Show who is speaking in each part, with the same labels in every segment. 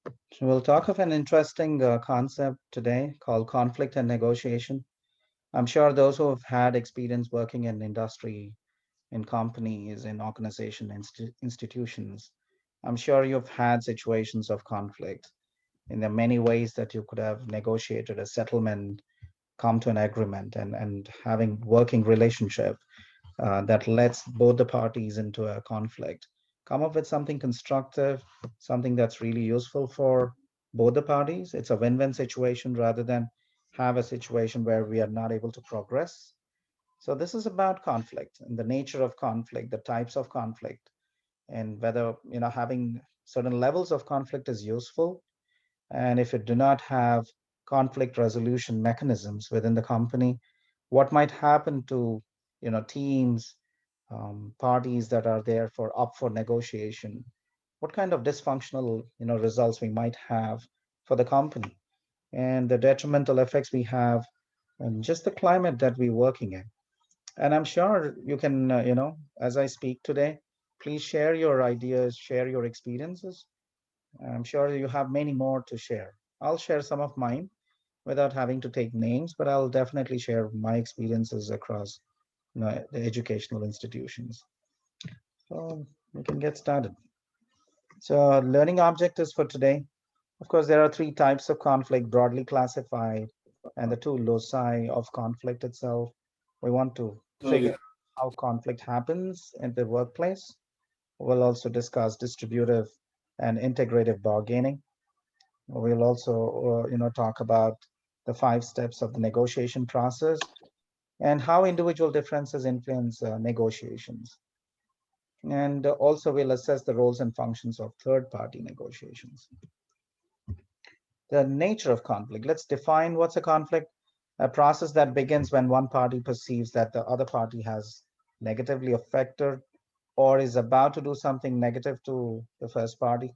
Speaker 1: So we'll talk of an interesting concept today called conflict and negotiation. I'm sure those who have had experience working in industry, in companies, in organization, institutions, I'm sure you've had situations of conflict. In the many ways that you could have negotiated a settlement, come to an agreement, and having working relationship that lets both the parties into a conflict, come up with something constructive, something that's really useful for both the parties. It's a win-win situation rather than have a situation where we are not able to progress. So this is about conflict and the nature of conflict, the types of conflict, and whether having certain levels of conflict is useful. And if it do not have conflict resolution mechanisms within the company, what might happen to teams, parties that are there for up for negotiation, what kind of dysfunctional results we might have for the company, and the detrimental effects we have, and just the climate that we're working in. And I'm sure you can, as I speak today, please share your ideas, share your experiences. I'm sure you have many more to share. I'll share some of mine without having to take names, but I'll definitely share my experiences across the educational institutions. So we can get started. So learning objectives for today. Of course, there are three types of conflict broadly classified, and the two loci of conflict itself. We want to figure out how conflict happens in the workplace. We'll also discuss distributive and integrative bargaining. We'll also, talk about the 5 steps of the negotiation process and how individual differences influence negotiations. And also, we'll assess the roles and functions of third-party negotiations. The nature of conflict. Let's define what's a conflict. A process that begins when one party perceives that the other party has negatively affected or is about to do something negative to the first party,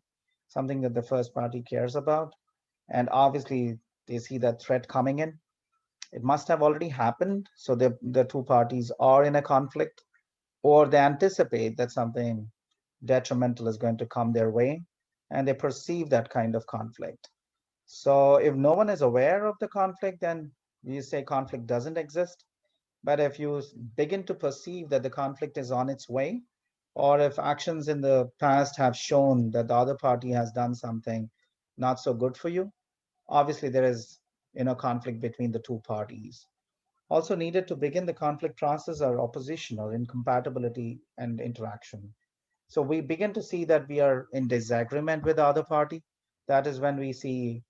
Speaker 1: something that the first party cares about. And obviously, they see that threat coming in. It must have already happened. So the two parties are in a conflict, or they anticipate that something detrimental is going to come their way, and they perceive that kind of conflict. So if no one is aware of the conflict, then you say conflict doesn't exist. But if you begin to perceive that the conflict is on its way, or if actions in the past have shown that the other party has done something not so good for you, obviously there is conflict between the two parties. Also needed to begin the conflict process are opposition or incompatibility and interaction. So we begin to see that we are in disagreement with the other party. That is when we see,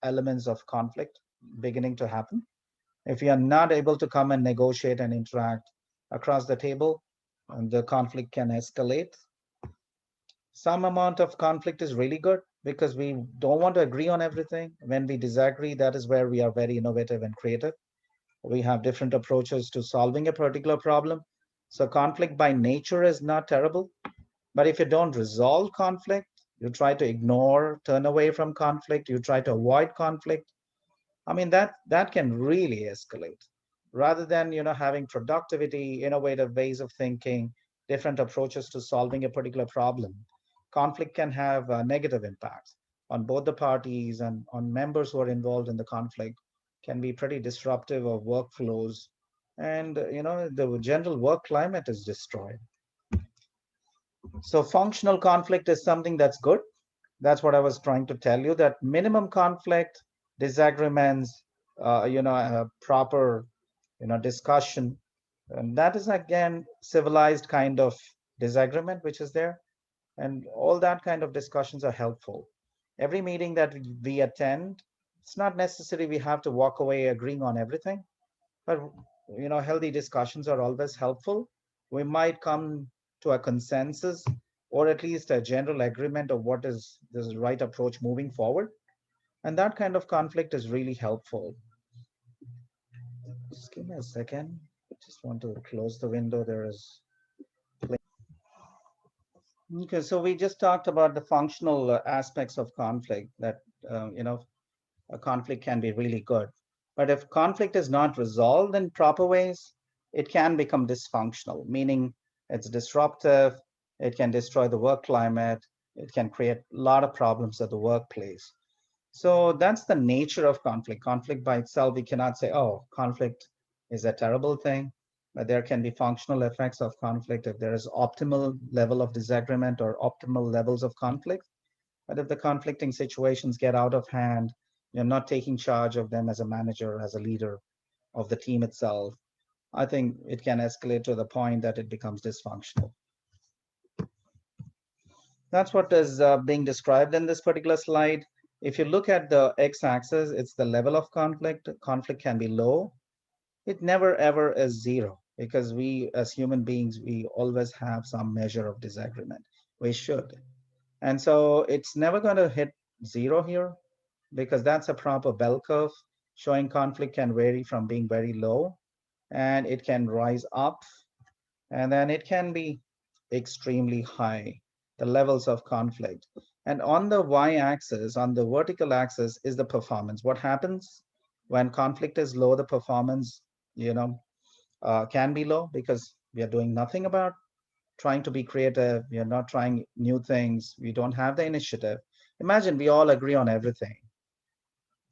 Speaker 1: elements of conflict beginning to happen. If we are not able to come and negotiate and interact across the table, the conflict can escalate. Some amount of conflict is really good because we don't want to agree on everything. When we disagree, that is where we are very innovative and creative. We have different approaches to solving a particular problem. So conflict by nature is not terrible. But if you don't resolve conflict, you try to ignore, turn away from conflict, you try to avoid conflict. I mean, that can really escalate. Rather than having productivity, innovative ways of thinking, different approaches to solving a particular problem, conflict can have negative impacts on both the parties and on members who are involved in the conflict. Can be pretty disruptive of workflows, and the general work climate is destroyed. So functional conflict is something that's good. That's what I was trying to tell you, that minimum conflict, disagreements, proper, discussion. And that is again civilized kind of disagreement which is there. And all that kind of discussions are helpful. Every meeting that we attend, it's not necessary we have to walk away agreeing on everything, but healthy discussions are always helpful. We might come to a consensus or at least a general agreement of what is the right approach moving forward. And that kind of conflict is really helpful. Just give me a second. I just want to close the window. There is. Okay, so we just talked about the functional aspects of conflict, that, a conflict can be really good. But if conflict is not resolved in proper ways, it can become dysfunctional, meaning it's disruptive, it can destroy the work climate, It can create a lot of problems at the workplace. So that's the nature of conflict. Conflict by itself, we cannot say, oh, conflict is a terrible thing, but there can be functional effects of conflict if there is optimal level of disagreement or optimal levels of conflict. But if the conflicting situations get out of hand, you're not taking charge of them as a manager, as a leader of the team itself, I think it can escalate to the point that it becomes dysfunctional. That's what is being described in this particular slide. If you look at the x-axis, it's the level of conflict. Conflict can be low. It never ever is zero because we as human beings, we always have some measure of disagreement. We should. And so it's never going to hit zero here because that's a proper bell curve showing conflict can vary from being very low and it can rise up and then it can be extremely high, the levels of conflict. And on the y-axis, on the vertical axis, is the performance. What happens when conflict is low? The performance, can be low because we are doing nothing about trying to be creative. We are not trying new things. We don't have the initiative. Imagine we all agree on everything.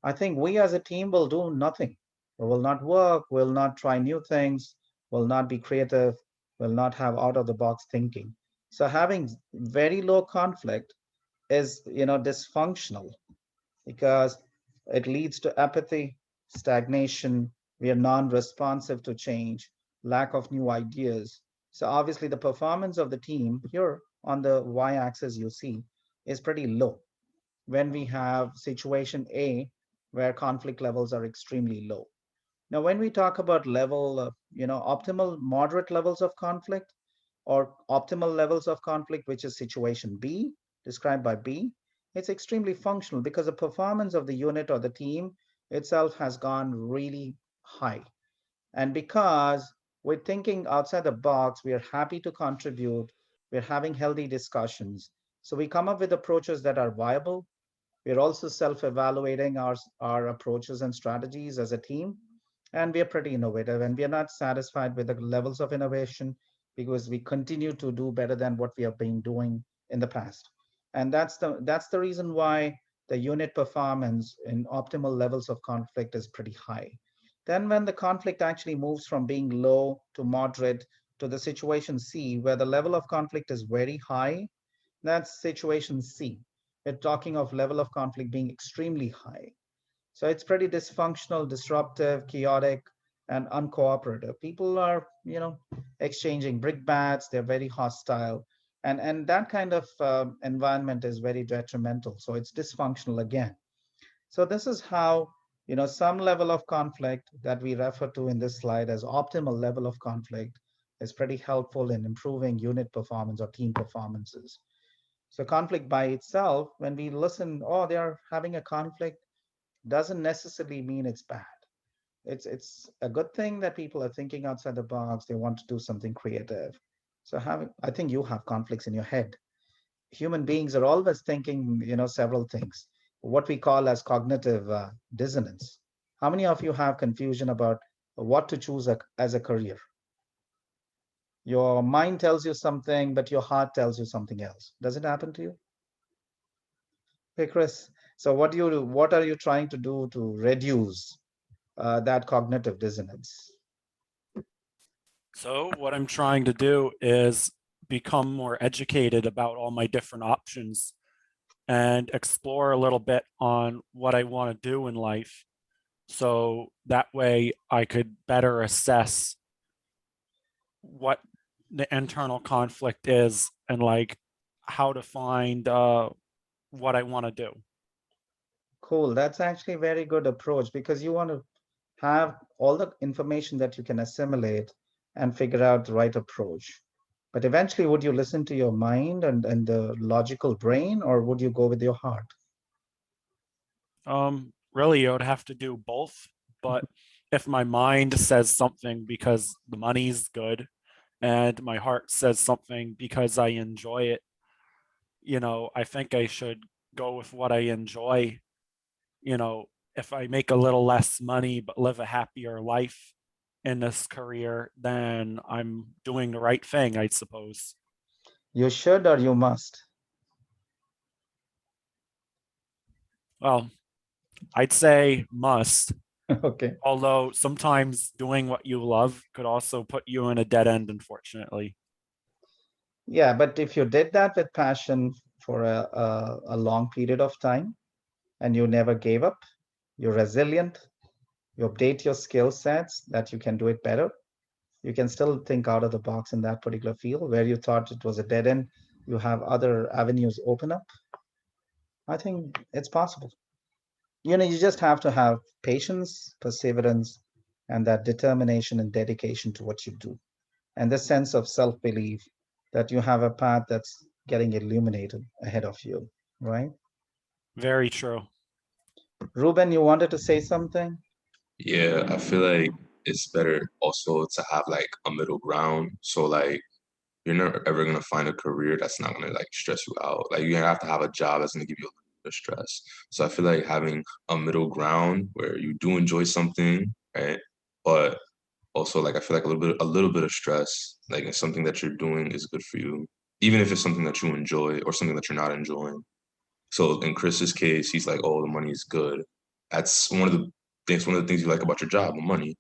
Speaker 1: I think we as a team will do nothing. We will not work, will not try new things, will not be creative, will not have out of the box thinking. So having very low conflict is, dysfunctional because it leads to apathy, stagnation. We are non-responsive to change, lack of new ideas. So obviously the performance of the team here on the y-axis you see is pretty low when we have situation A where conflict levels are extremely low. Now, when we talk about level, optimal moderate levels of conflict or optimal levels of conflict, which is situation B, described by B, it's extremely functional because the performance of the unit or the team itself has gone really high. And because we're thinking outside the box, we are happy to contribute, we're having healthy discussions. So we come up with approaches that are viable. We're also self-evaluating our approaches and strategies as a team. And we are pretty innovative and we are not satisfied with the levels of innovation because we continue to do better than what we have been doing in the past. And that's the reason why the unit performance in optimal levels of conflict is pretty high. Then when the conflict actually moves from being low to moderate to the situation C, where the level of conflict is very high, that's situation C. We're talking of level of conflict being extremely high. So it's pretty dysfunctional, disruptive, chaotic, and uncooperative. People are, exchanging brickbats. They're very hostile, and that kind of environment is very detrimental. So it's dysfunctional again. So this is how, some level of conflict that we refer to in this slide as optimal level of conflict is pretty helpful in improving unit performance or team performances. So conflict by itself, when we listen, oh, they are having a conflict, doesn't necessarily mean it's bad. It's a good thing that people are thinking outside the box. They want to do something creative. So I think you have conflicts in your head. Human beings are always thinking, several things. What we call as cognitive dissonance. How many of you have confusion about what to choose as a career? Your mind tells you something, but your heart tells you something else. Does it happen to you? Hey, Chris. So what are you trying to do to reduce that cognitive dissonance?
Speaker 2: So what I'm trying to do is become more educated about all my different options and explore a little bit on what I want to do in life. So that way I could better assess what the internal conflict is and like how to find what I want to do.
Speaker 1: Cool. That's actually a very good approach because you want to have all the information that you can assimilate and figure out the right approach. But eventually, would you listen to your mind and the logical brain, or would you go with your heart?
Speaker 2: Really, I would have to do both. But if my mind says something because the money's good and my heart says something because I enjoy it, I think I should go with what I enjoy. If I make a little less money but live a happier life in this career, then I'm doing the right thing, I suppose.
Speaker 1: You should or you must.
Speaker 2: Well, I'd say must,
Speaker 1: Okay.
Speaker 2: although sometimes doing what you love could also put you in a dead end, unfortunately.
Speaker 1: Yeah, but if you did that with passion for a long period of time and you never gave up, you're resilient, you update your skill sets that you can do it better, you can still think out of the box in that particular field where you thought it was a dead end, you have other avenues open up. I think it's possible. You just have to have patience, perseverance, and that determination and dedication to what you do, and this sense of self-belief that you have a path that's getting illuminated ahead of you, right?
Speaker 2: Very true.
Speaker 1: Ruben, you wanted to say something?
Speaker 3: Yeah, I feel like it's better also to have like a middle ground. So like you're never ever gonna find a career that's not gonna like stress you out. Like you're gonna have to have a job that's gonna give you a little bit of stress. So I feel like having a middle ground where you do enjoy something, right? But also like I feel like a little bit of stress, like if something that you're doing is good for you, even if it's something that you enjoy or something that you're not enjoying. So in Chris's case, he's like, "Oh, the money is good." That's one of the things you like about your job, the money.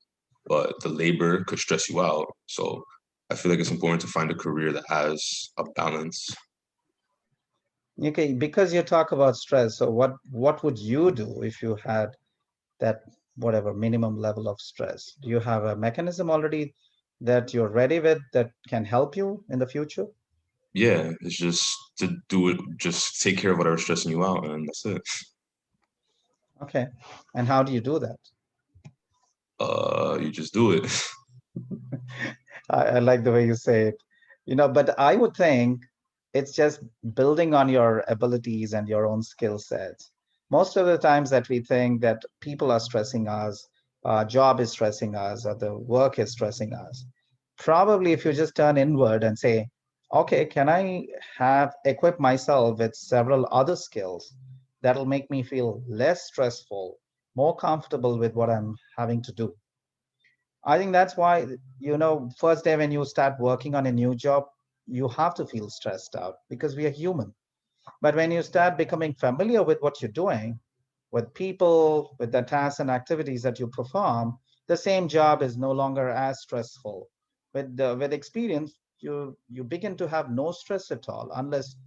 Speaker 3: But the labor could stress you out. So I feel like it's important to find a career that has a balance.
Speaker 1: Okay, because you talk about stress, so what would you do if you had that whatever minimum level of stress? Do you have a mechanism already that you're ready with that can help you in the future?
Speaker 3: Yeah, it's just to do it, just take care of whatever's stressing you out, and that's it.
Speaker 1: Okay. And how do you do that?
Speaker 3: You just do it.
Speaker 1: I like the way you say it. But I would think it's just building on your abilities and your own skill sets. Most of the times that we think that people are stressing us, our job is stressing us, or the work is stressing us. Probably if you just turn inward and say, okay, can I have equip myself with several other skills that'll make me feel less stressful, more comfortable with what I'm having to do? I think that's why, first day when you start working on a new job, you have to feel stressed out because we are human. But when you start becoming familiar with what you're doing, with people, with the tasks and activities that you perform, the same job is no longer as stressful. With experience, you begin to have no stress at all unless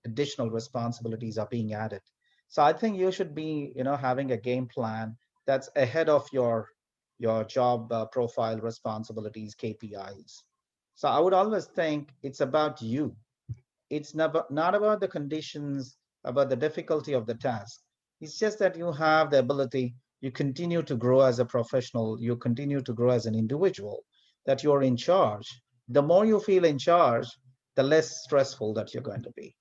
Speaker 1: additional responsibilities are being added. So I think you should be, having a game plan that's ahead of your job profile, responsibilities, KPIs. So I would always think it's about you. It's not about the conditions, about the difficulty of the task. It's just that you have the ability, you continue to grow as a professional, you continue to grow as an individual, that you're in charge. The more you feel in charge, the less stressful that you're going to be.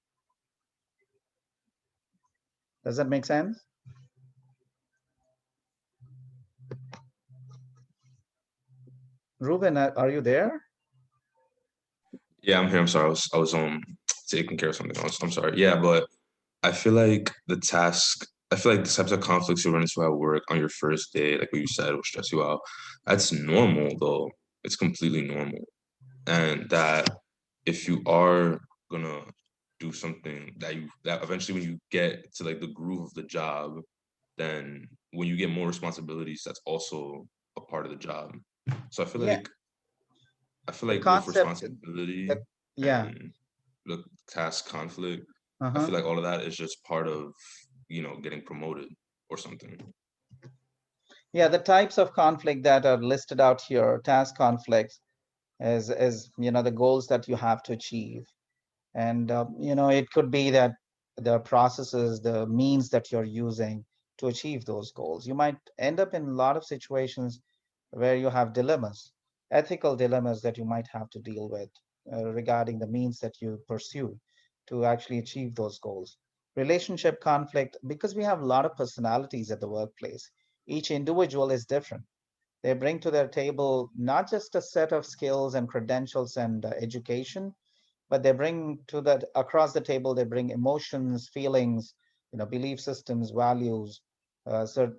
Speaker 1: Does that make sense? Ruben, are you there?
Speaker 3: Yeah, I'm here. I'm sorry. I was taking care of something else. I'm sorry. Yeah, but I feel like I feel like the types of conflicts you run into at work on your first day, like what you said, will stress you out. That's normal though. It's completely normal. And that if you are gonna do something that eventually when you get to like the groove of the job, then when you get more responsibilities, that's also a part of the job. So
Speaker 1: Yeah,
Speaker 3: I feel
Speaker 1: the
Speaker 3: like with
Speaker 1: concept,
Speaker 3: responsibility
Speaker 1: the, yeah.
Speaker 3: and the task conflict, I
Speaker 1: Uh-huh.
Speaker 3: feel like all of that is just part of, getting promoted or something.
Speaker 1: Yeah, the types of conflict that are listed out here, task conflicts, is the goals that you have to achieve. And it could be that the processes, the means that you're using to achieve those goals. You might end up in a lot of situations where you have dilemmas, ethical dilemmas that you might have to deal with regarding the means that you pursue to actually achieve those goals. Relationship conflict, because we have a lot of personalities at the workplace. Each individual is different. They bring to their table not just a set of skills and credentials and education, but they bring to that across the table, they bring emotions, feelings, belief systems, values,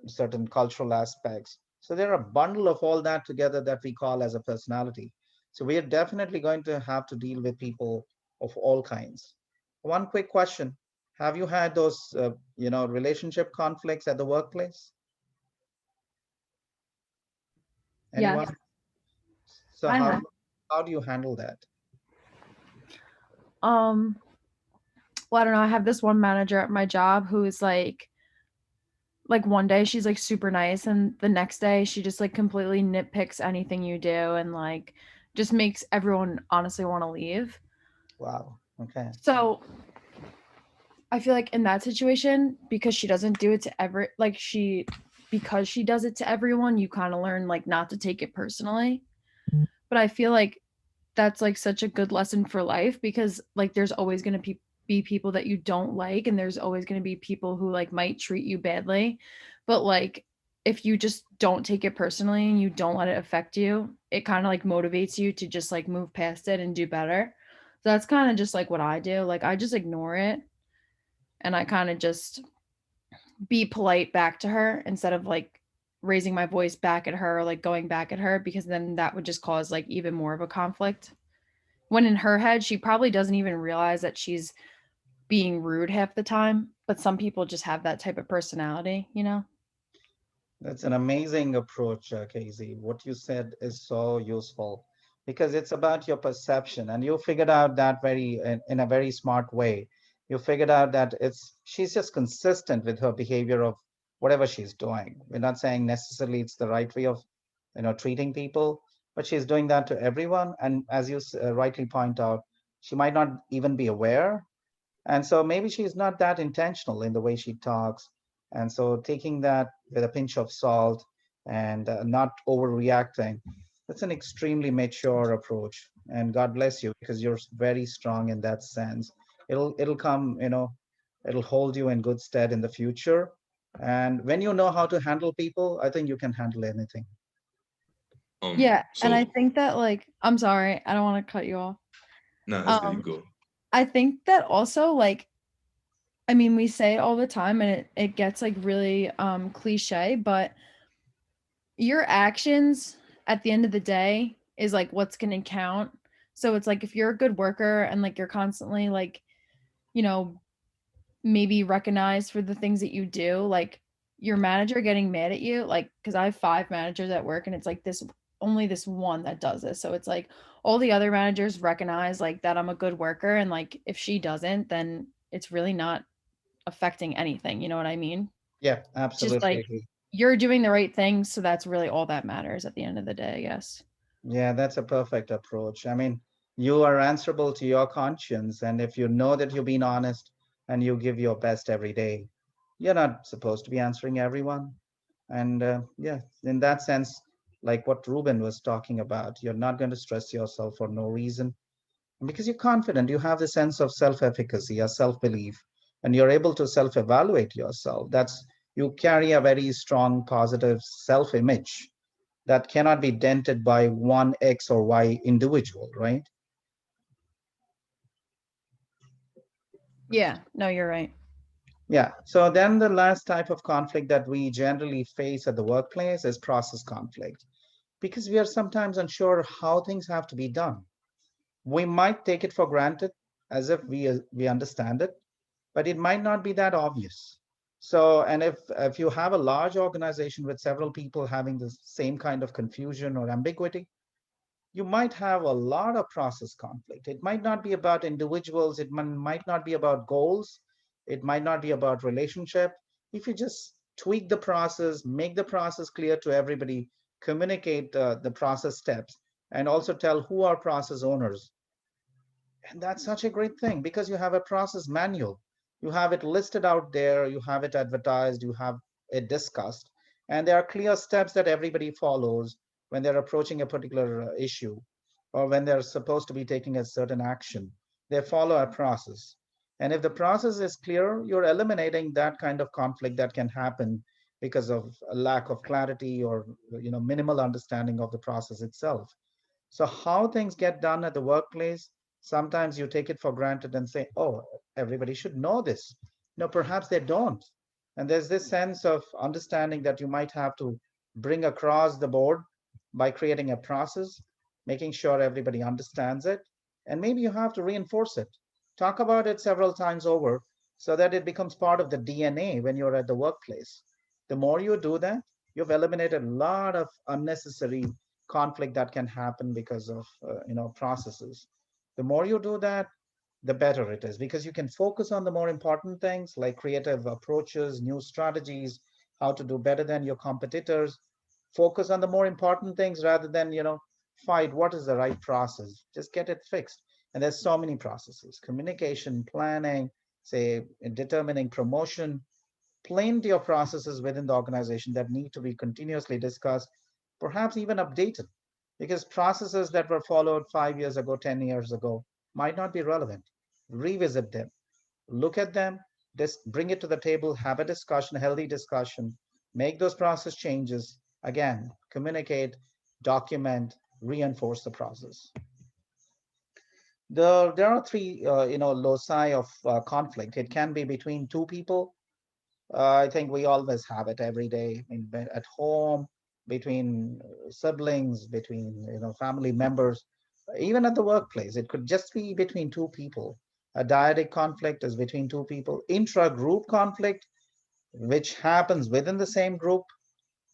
Speaker 1: certain cultural aspects. So they're a bundle of all that together that we call as a personality. So we are definitely going to have to deal with people of all kinds. One quick question. Have you had those, relationship conflicts at the workplace?
Speaker 4: Yes,
Speaker 1: Anyone? So
Speaker 4: I have.
Speaker 1: how do you handle that?
Speaker 4: Um, well, I don't know. I have this one manager at my job who is like one day she's like super nice and the next day she just like completely nitpicks anything you do and like just makes everyone honestly want to leave.
Speaker 1: Wow. Okay.
Speaker 4: So I feel like in that situation, because she doesn't do it to every like she because she does it to everyone, you kind of learn like not to take it personally. But I feel like that's like such a good lesson for life because like there's always going to be people that you don't like and there's always going to be people who like might treat you badly. But like if you just don't take it personally and you don't let it affect you, it kind of like motivates you to just like move past it and do better. So that's kind of just like what I do. Like I just ignore it and I kind of just be polite back to her instead of like raising my voice back at her or like going back at her because then that would just cause like even more of a conflict. When in her head, she probably doesn't even realize that she's being rude half the time, but some people just have that type of personality, you know?
Speaker 1: That's an amazing approach, Casey. What you said is so useful because it's about your perception, and you figured out that in a very smart way. You figured out that she's just consistent with her behavior of whatever she's doing. We're not saying necessarily it's the right way of, treating people, but she's doing that to everyone. And as you rightly point out, she might not even be aware, and so maybe she's not that intentional in the way she talks. And so taking that with a pinch of salt and not overreacting, that's an extremely mature approach. And God bless you because you're very strong in that sense. It'll come, it'll hold you in good stead in the future. And when you know how to handle people, I think you can handle anything.
Speaker 4: Yeah, and I
Speaker 3: So
Speaker 4: think that like I'm sorry, I don't want to cut you off.
Speaker 3: nah, it's good. You
Speaker 4: Um
Speaker 3: go.
Speaker 4: I think that also like I mean we say it all the time and it gets like really cliche, but your actions at the end of the day is like what's going to count. So it's like if you're a good worker and like you're constantly like, you know, maybe recognized for the things that you do, like your manager getting mad at you, like because I have 5 managers at work and it's like this only this one that does this. So it's like all the other managers recognize like that I'm a good worker and like if she doesn't, then it's really not affecting anything. You know what I mean?
Speaker 1: Yeah,
Speaker 4: Just
Speaker 1: absolutely
Speaker 4: like
Speaker 1: agree.
Speaker 4: you're doing the right thing, so that's really all that matters at the end of the day, I guess.
Speaker 1: Yeah, that's a perfect approach. I mean, you are answerable to your conscience, and if you know that you're being honest and you give your best every day, you're not supposed to be answering everyone. And yeah, in that sense, like what Ruben was talking about, you're not going to stress yourself for no reason. And because you're confident, you have the sense of self-efficacy, a self-belief, and you're able to self-evaluate yourself. You carry a very strong, positive self-image that cannot be dented by one X or Y individual, right?
Speaker 4: Yeah, no, you're right.
Speaker 1: Yeah. So then the last type of conflict that we generally face at the workplace is process conflict, because we are sometimes unsure how things have to be done. We might take it for granted as if we understand it, but it might not be that obvious. So, and if you have a large organization with several people having the same kind of confusion or ambiguity, you might have a lot of process conflict. It might not be about individuals, might not be about goals, it might not be about relationship. If you just tweak the process, make the process clear to everybody, communicate the process steps, and also tell who are process owners. And that's such a great thing because you have a process manual. You have it listed out there, you have it advertised, you have it discussed, and there are clear steps that everybody follows when they're approaching a particular issue or when they're supposed to be taking a certain action. They follow a process. And if the process is clear, you're eliminating that kind of conflict that can happen because of a lack of clarity or minimal understanding of the process itself. So how things get done at the workplace, sometimes you take it for granted and say, oh, everybody should know this. No, perhaps they don't. And there's this sense of understanding that you might have to bring across the board by creating a process, making sure everybody understands it. And maybe you have to reinforce it. Talk about it several times over so that it becomes part of the DNA when you're at the workplace. The more you do that, you've eliminated a lot of unnecessary conflict that can happen because of processes. The more you do that, the better it is, because you can focus on the more important things like creative approaches, new strategies, how to do better than your competitors. Focus on the more important things rather than fight what is the right process. Just get it fixed. And there's so many processes: communication, planning, say determining promotion, plenty of processes within the organization that need to be continuously discussed, perhaps even updated, because processes that were followed 5 years ago, 10 years ago might not be relevant. Revisit them, look at them, bring it to the table, have a discussion, a healthy discussion, make those process changes. Again, communicate, document, reinforce the process. There are three, loci of conflict. It can be between two people. I think we always have it every day. I mean, at home, between siblings, between family members, even at the workplace. It could just be between two people. A dyadic conflict is between two people. Intra-group conflict, which happens within the same group,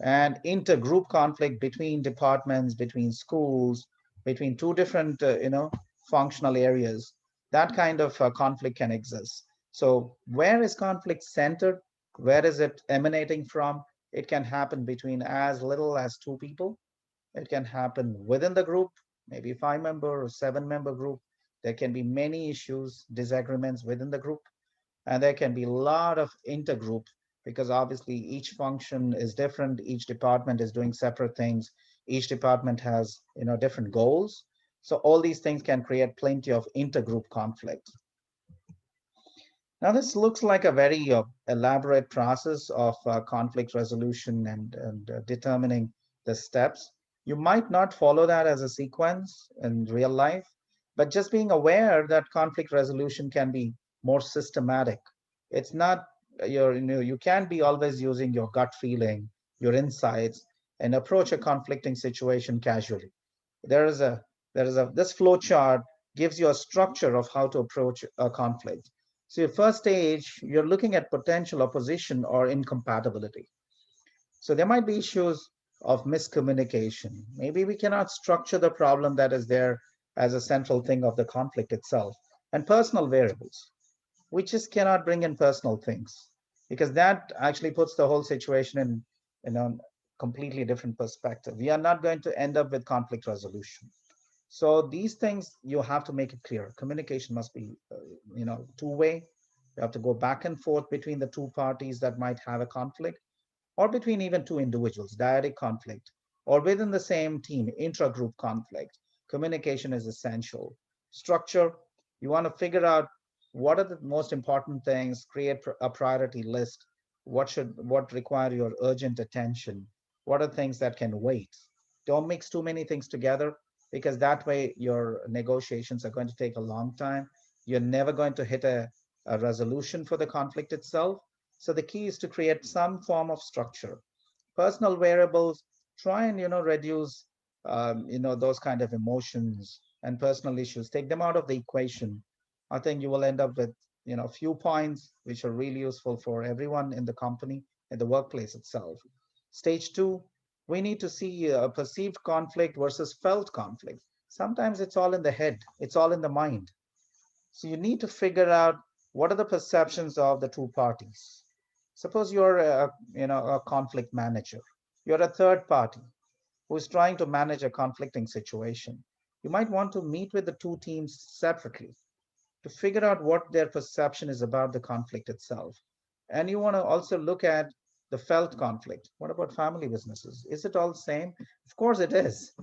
Speaker 1: and intergroup conflict between departments, between schools, between two different functional areas. That kind of conflict can exist. So where is conflict centered? Where is it emanating from? It can happen between as little as two people. It can happen within the group, maybe 5-member or 7-member group. There can be many issues, disagreements within the group, and there can be a lot of intergroup, because obviously each function is different, each department is doing separate things, each department has different goals. So all these things can create plenty of intergroup conflict. Now this looks like a very elaborate process of conflict resolution and determining the steps. You might not follow that as a sequence in real life, but just being aware that conflict resolution can be more systematic. It's not you can't be always using your gut feeling, your insights, and approach a conflicting situation casually. There is a this flow chart gives you a structure of how to approach a conflict. So your first stage, you're looking at potential opposition or incompatibility. So there might be issues of miscommunication. Maybe we cannot structure the problem that is there as a central thing of the conflict itself. And personal variables. We just cannot bring in personal things, because that actually puts the whole situation in a completely different perspective. We are not going to end up with conflict resolution. So these things, you have to make it clear. Communication must be, two-way. You have to go back and forth between the two parties that might have a conflict, or between even two individuals, dyadic conflict, or within the same team, intra-group conflict. Communication is essential. Structure, you want to figure out what are the most important things, create a priority list. What require your urgent attention? What are things that can wait? Don't mix too many things together, because that way your negotiations are going to take a long time. You're never going to hit a resolution for the conflict itself. So the key is to create some form of structure. Personal variables, try and reduce those kind of emotions and personal issues. Take them out of the equation. I think you will end up with a few points which are really useful for everyone in the company, in the workplace itself. Stage two, we need to see a perceived conflict versus felt conflict. Sometimes it's all in the head, it's all in the mind. So you need to figure out what are the perceptions of the two parties. Suppose you're a conflict manager. You're a third party who is trying to manage a conflicting situation. You might want to meet with the two teams separately to figure out what their perception is about the conflict itself. And you want to also look at the felt conflict. What about family businesses? Is it all the same? Of course it is.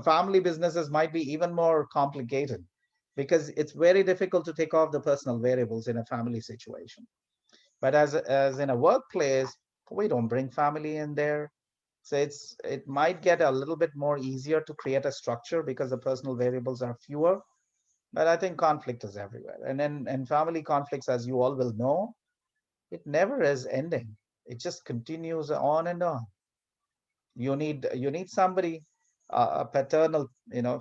Speaker 1: Family businesses might be even more complicated, because it's very difficult to take off the personal variables in a family situation. But as in a workplace, we don't bring family in there. So it might get a little bit more easier to create a structure because the personal variables are fewer. But I think conflict is everywhere. And then and family conflicts, as you all will know, it never is ending. It just continues on and on. You need somebody, a paternal,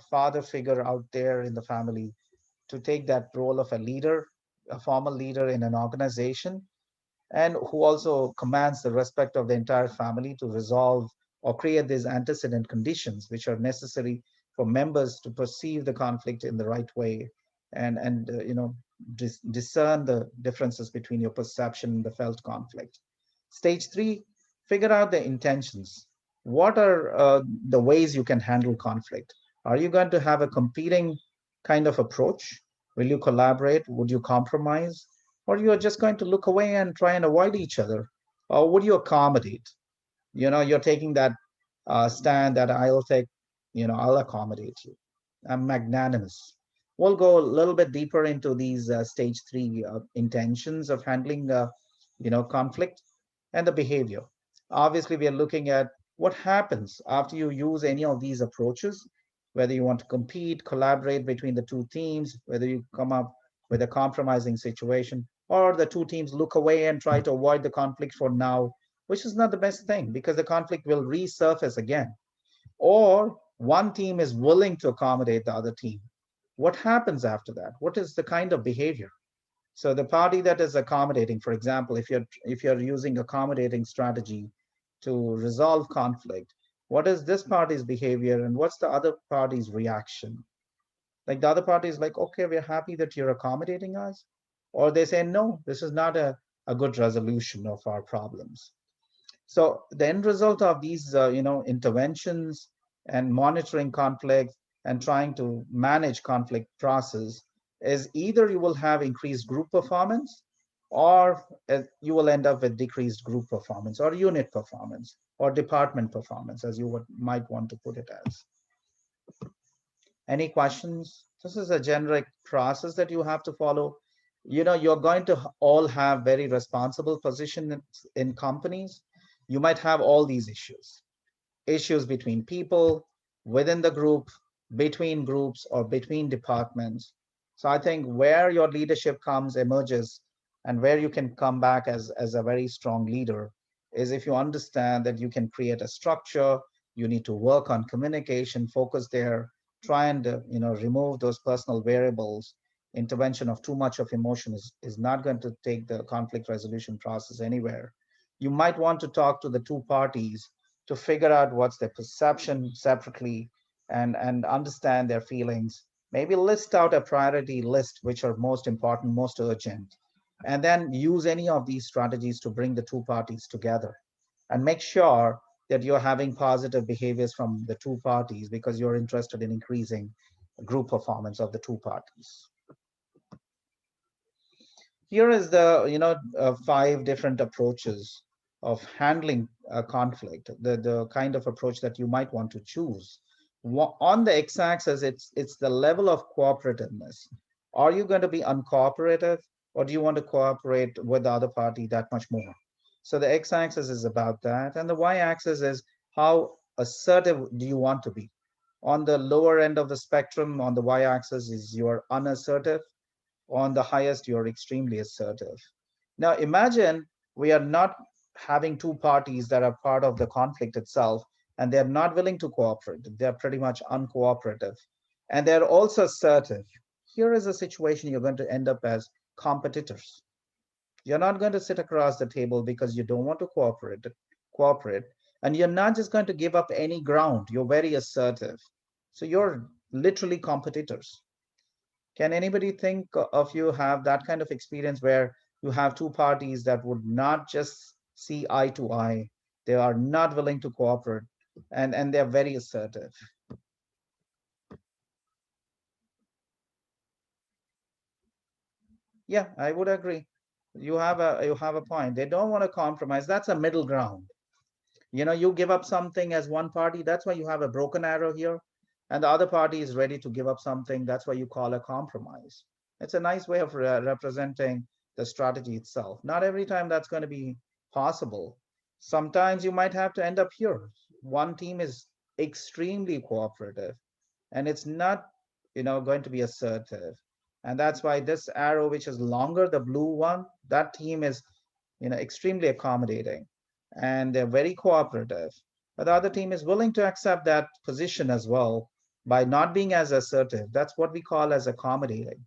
Speaker 1: father figure out there in the family, to take that role of a leader, a formal leader in an organization, and who also commands the respect of the entire family to resolve or create these antecedent conditions which are necessary for members to perceive the conflict in the right way, and discern the differences between your perception and the felt conflict. Stage 3, figure out the intentions. What are the ways you can handle conflict? Are you going to have a competing kind of approach? Will you collaborate? Would you compromise? Or you're just going to look away and try and avoid each other? Or would you accommodate? You're taking that stand that I'll take, I'll accommodate you. I'm magnanimous. We'll go a little bit deeper into these stage 3 intentions of handling, conflict and the behavior. Obviously, we are looking at what happens after you use any of these approaches, whether you want to compete, collaborate between the two teams, whether you come up with a compromising situation, or the two teams look away and try to avoid the conflict for now, which is not the best thing because the conflict will resurface again. Or one team is willing to accommodate the other team. What happens after that? What is the kind of behavior? So the party that is accommodating, for example, if you're using accommodating strategy to resolve conflict, what is this party's behavior and what's the other party's reaction? Like the other party is like, okay, we're happy that you're accommodating us. Or they say, no, this is not a good resolution of our problems. So the end result of these, interventions and monitoring conflict and trying to manage conflict process is either you will have increased group performance, or you will end up with decreased group performance or unit performance or department performance, as you might want to put it as. Any questions? This is a generic process that you have to follow. You're going to all have very responsible positions in companies. You might have all these issues between people, within the group, between groups, or between departments. So I think where your leadership emerges, and where you can come back as a very strong leader is if you understand that you can create a structure, you need to work on communication, focus there, try and remove those personal variables. Intervention of too much of emotion is not going to take the conflict resolution process anywhere. You might want to talk to the two parties to figure out what's their perception separately, and understand their feelings. Maybe list out a priority list which are most important, most urgent, and then use any of these strategies to bring the two parties together, and make sure that you're having positive behaviors from the two parties because you're interested in increasing group performance of the two parties. Here is the 5 different approaches of handling a conflict, the kind of approach that you might want to choose. On the x-axis, it's the level of cooperativeness. Are you going to be uncooperative, or do you want to cooperate with the other party that much more? So the x-axis is about that, and the y-axis is how assertive do you want to be. On the lower end of the spectrum, on the y-axis, is you're unassertive. On the highest, you're extremely assertive. Now imagine we are not having two parties that are part of the conflict itself, and they're not willing to cooperate. They're pretty much uncooperative, and they're also assertive. Here is a situation you're going to end up as competitors. You're not going to sit across the table because you don't want to cooperate, and you're not just going to give up any ground. You're very assertive. So you're literally competitors. Can anybody think of you have that kind of experience where you have two parties that would not just see eye to eye, they are not willing to cooperate, and they're very assertive? Yeah, I would agree. You have a point. They don't want to compromise. That's a middle ground. You give up something as one party, that's why you have a broken arrow here, and the other party is ready to give up something, that's why you call a compromise. It's a nice way of representing the strategy itself. Not every time that's going to be possible. Sometimes you might have to end up here. One team is extremely cooperative, and it's not going to be assertive, and that's why this arrow, which is longer, the blue one, that team is extremely accommodating, and they're very cooperative. But the other team is willing to accept that position as well by not being as assertive. That's what we call as accommodating.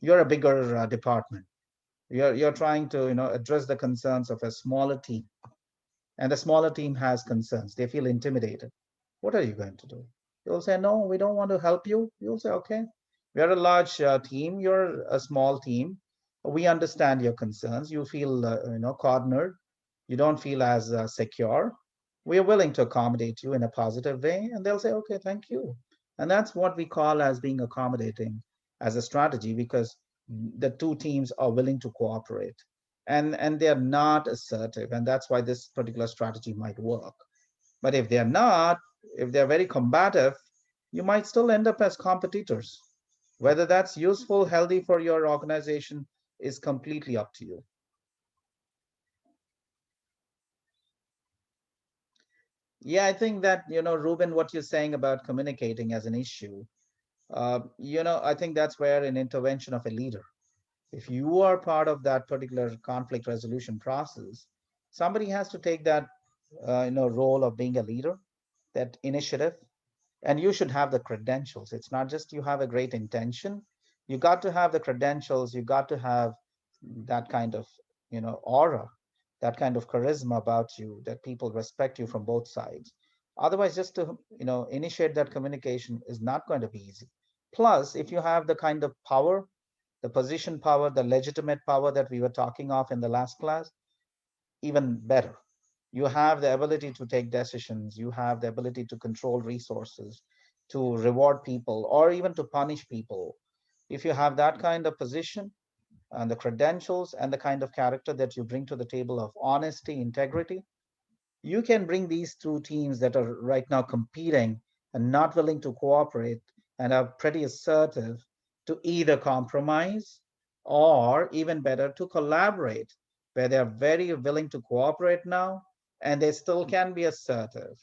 Speaker 1: You're a bigger department. You're trying to address the concerns of a smaller team, and the smaller team has concerns. They feel intimidated. What are you going to do? You'll say, no, we don't want to help you. You'll say, okay, we are a large team. You're a small team. We understand your concerns. You feel, cornered. You don't feel as secure. We are willing to accommodate you in a positive way. And they'll say, okay, thank you. And that's what we call as being accommodating as a strategy, because the two teams are willing to cooperate, and they're not assertive. And that's why this particular strategy might work. But if they're not, if they're very combative, you might still end up as competitors. Whether that's useful, healthy for your organization is completely up to you. Yeah, I think that, Ruben, what you're saying about communicating as an issue, I think that's where an intervention of a leader, if you are part of that particular conflict resolution process, somebody has to take that, role of being a leader, that initiative, and you should have the credentials. It's not just you have a great intention. You got to have the credentials. You got to have that kind of, aura, that kind of charisma about you, that people respect you from both sides. Otherwise, just to, initiate that communication is not going to be easy. Plus, if you have the kind of power, the position power, the legitimate power that we were talking of in the last class, even better. You have the ability to take decisions, you have the ability to control resources, to reward people, or even to punish people. If you have that kind of position and the credentials and the kind of character that you bring to the table of honesty, integrity, you can bring these two teams that are right now competing and not willing to cooperate and are pretty assertive to either compromise or, even better, to collaborate, where they're very willing to cooperate now and they still can be assertive.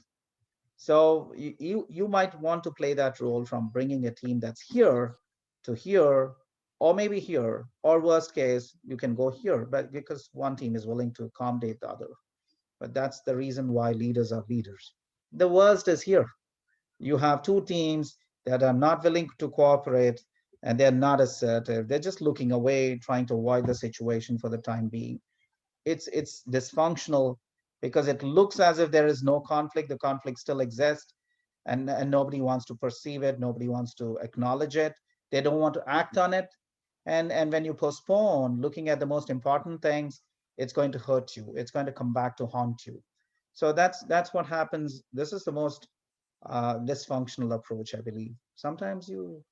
Speaker 1: So you might want to play that role, from bringing a team that's here to here, or maybe here, or worst case, you can go here, but because one team is willing to accommodate the other. But that's the reason why leaders are leaders. The worst is here. You have two teams that are not willing to cooperate, and they're not assertive. They're just looking away, trying to avoid the situation for the time being. It's dysfunctional, because it looks as if there is no conflict. The conflict still exists, and nobody wants to perceive it. Nobody wants to acknowledge it. They don't want to act on it. And when you postpone looking at the most important things, it's going to hurt you. It's going to come back to haunt you. So that's what happens. This is the most dysfunctional approach, I believe. Sometimes you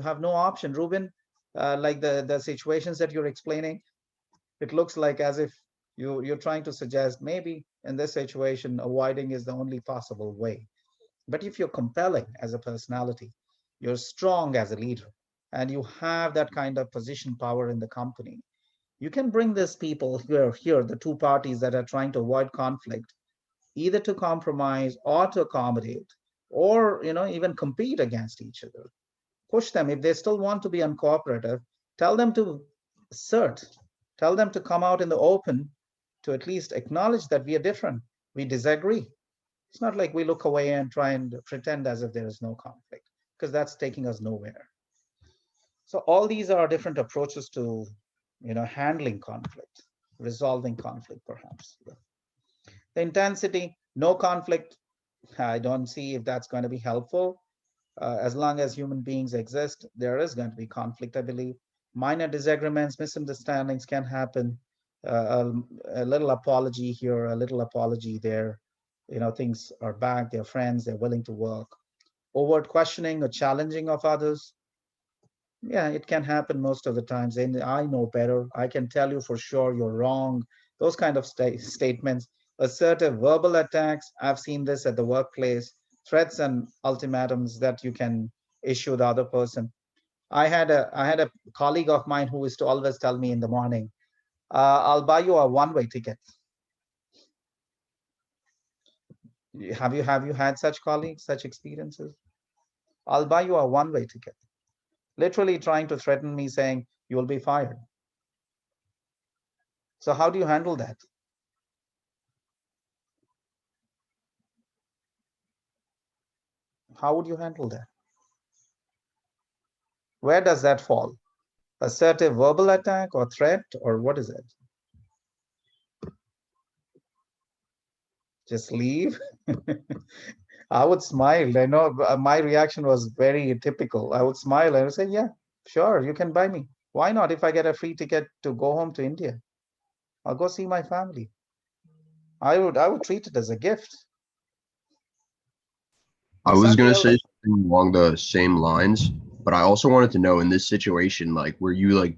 Speaker 1: have no option. Ruben, like the situations that you're explaining, it looks like as if you're trying to suggest maybe in this situation avoiding is the only possible way. But if you're compelling as a personality, you're strong as a leader, and you have that kind of position power in the company, you can bring these people here, the two parties that are trying to avoid conflict, either to compromise or to accommodate, or even compete against each other. Push them. If they still want to be uncooperative, tell them to assert, tell them to come out in the open, to at least acknowledge that we are different, we disagree. It's not like we look away and try and pretend as if there is no conflict, because that's taking us nowhere. So all these are different approaches to, handling conflict, resolving conflict, perhaps. The intensity, no conflict, I don't see if that's going to be helpful. As long as human beings exist, there is going to be conflict, I believe. Minor disagreements, misunderstandings can happen. A little apology here, a little apology there. Things are back, they're friends, they're willing to work. Overt questioning or challenging of others, yeah, it can happen most of the times. And I know better. I can tell you for sure you're wrong. Those kind of statements, assertive verbal attacks. I've seen this at the workplace, threats and ultimatums that you can issue the other person. I had a colleague of mine who used to always tell me in the morning, I'll buy you a one-way ticket. Have you had such colleagues, such experiences? I'll buy you a one-way ticket. Literally trying to threaten me, saying you will be fired. So how do you handle that? How would you handle that? Where does that fall? Assertive verbal attack or threat, or what is it? Just leave? I would smile. I know my reaction was very typical. I would smile. I would say, yeah, sure, you can buy me. Why not? If I get a free ticket to go home to India, I'll go see my family. I would treat it as a gift.
Speaker 5: I
Speaker 1: If
Speaker 5: was
Speaker 1: somebody
Speaker 5: gonna
Speaker 1: else,
Speaker 5: say something along the same lines, but I also wanted to know in this situation, like, were you like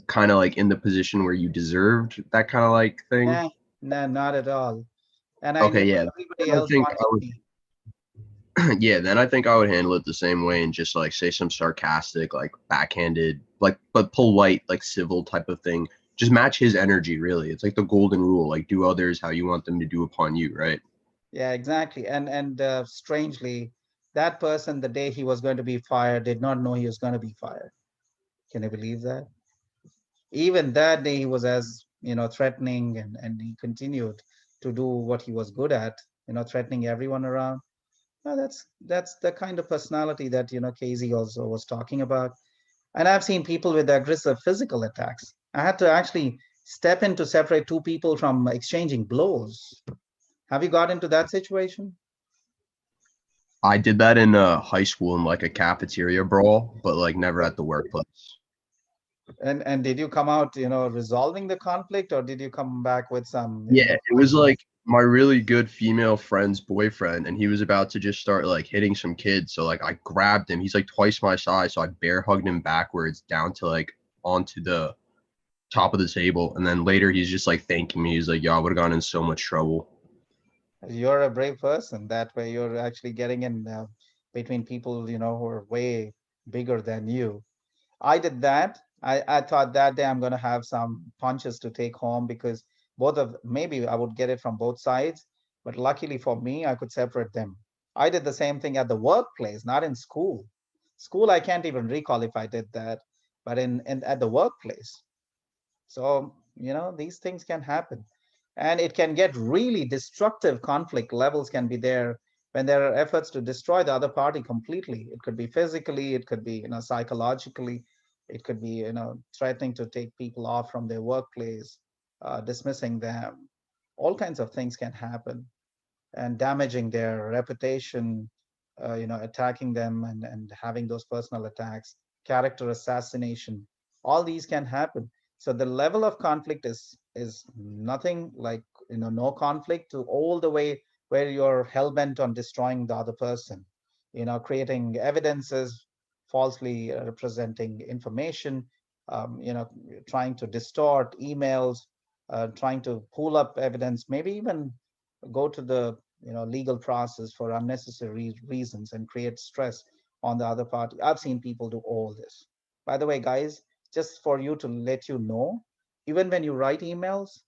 Speaker 5: kind of like in the position where you deserved that kind of like thing?
Speaker 1: nah, not at all. And I
Speaker 5: Okay,
Speaker 1: knew
Speaker 5: yeah.
Speaker 1: everybody
Speaker 5: Then I
Speaker 1: else
Speaker 5: think
Speaker 1: wanted
Speaker 5: I would,
Speaker 1: me.
Speaker 5: yeah, then I think I would handle it the same way and just like say some sarcastic, like backhanded, like but polite, like civil type of thing. Just match his energy, really. It's like the golden rule, like do others how you want them to do upon you, right?
Speaker 1: Yeah, exactly. And strangely, that person, the day he was going to be fired, did not know he was going to be fired. Can you believe that? Even that day, he was as threatening, and he continued to do what he was good at, threatening everyone around. No, that's the kind of personality that Casey also was talking about. And I've seen people with aggressive physical attacks. I had to actually step in to separate two people from exchanging blows. Have you got into that situation?
Speaker 5: I did that in high school in like a cafeteria brawl, but like never at the workplace.
Speaker 1: And did you come out, resolving the conflict, or did you come back with some,
Speaker 5: Yeah, it was
Speaker 1: punches?
Speaker 5: like my really good female friend's boyfriend, and he was about to just start like hitting some kids. So like I grabbed him. He's like twice my size, so I bear hugged him backwards down to like onto the top of the table, and then later he's just like thanking me. He's like, "Yo, I would have gone in so much trouble."
Speaker 1: You're a brave person. That way, you're actually getting in between people, who are way bigger than you. I did that. I thought that day I'm going to have some punches to take home because maybe I would get it from both sides. But luckily for me, I could separate them. I did the same thing at the workplace, not in school. School, I can't even recall if I did that, but in at the workplace. So, these things can happen. And it can get really destructive. Conflict levels can be there when there are efforts to destroy the other party completely. It could be physically, it could be, psychologically, it could be, threatening to take people off from their workplace, dismissing them. All kinds of things can happen, and damaging their reputation, attacking them, and having those personal attacks, character assassination. All these can happen. So the level of conflict is nothing like no conflict to all the way where you're hell bent on destroying the other person, creating evidences, falsely representing information, trying to distort emails, trying to pull up evidence, maybe even go to the legal process for unnecessary reasons and create stress on the other party. I've seen people do all this. By the way, guys, just for you to let you know, even when you write emails,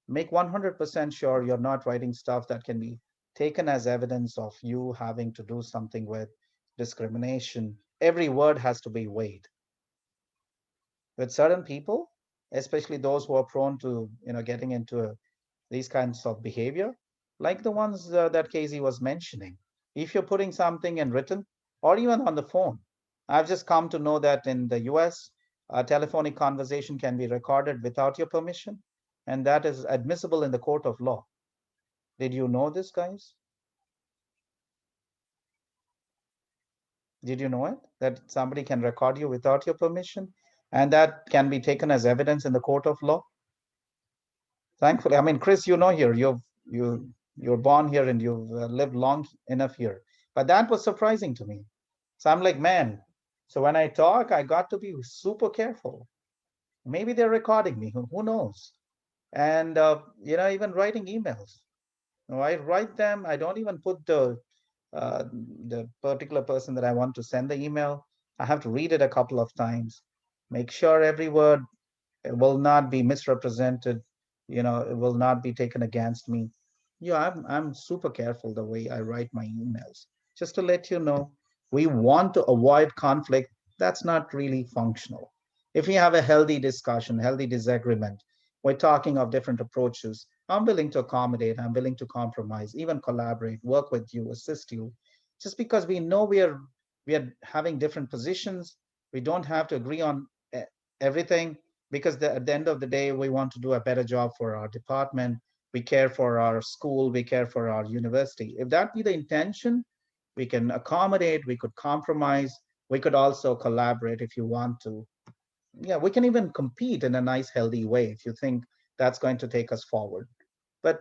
Speaker 1: make 100% sure you're not writing stuff that can be taken as evidence of you having to do something with discrimination. Every word has to be weighed. With certain people, especially those who are prone to getting into these kinds of behavior, like the ones that Casey was mentioning. If you're putting something in written or even on the phone, I've just come to know that in the US, a telephonic conversation can be recorded without your permission, and that is admissible in the court of law. Did you know this, guys? Did you know it? That somebody can record you without your permission, and that can be taken as evidence in the court of law? Thankfully, I mean, Chris, here, you're born here and you've lived long enough here. But that was surprising to me. So I'm like, man. So when I talk, I got to be super careful. Maybe they're recording me. Who knows? And even writing emails. I write them. I don't even put uh, the particular person that I want to send the email. I have to read it a couple of times, make sure every word it will not be misrepresented, it will not be taken against me. Yeah, I'm super careful the way I write my emails. Just to let you know, we want to avoid conflict. That's not really functional. If we have a healthy discussion, healthy disagreement, we're talking of different approaches, I'm willing to accommodate, I'm willing to compromise, even collaborate, work with you, assist you. Just because we know we are having different positions, we don't have to agree on everything, because at the end of the day, we want to do a better job for our department. We care for our school, we care for our university. If that be the intention, we can accommodate, we could compromise, we could also collaborate if you want to. Yeah, we can even compete in a nice, healthy way if you think that's going to take us forward. But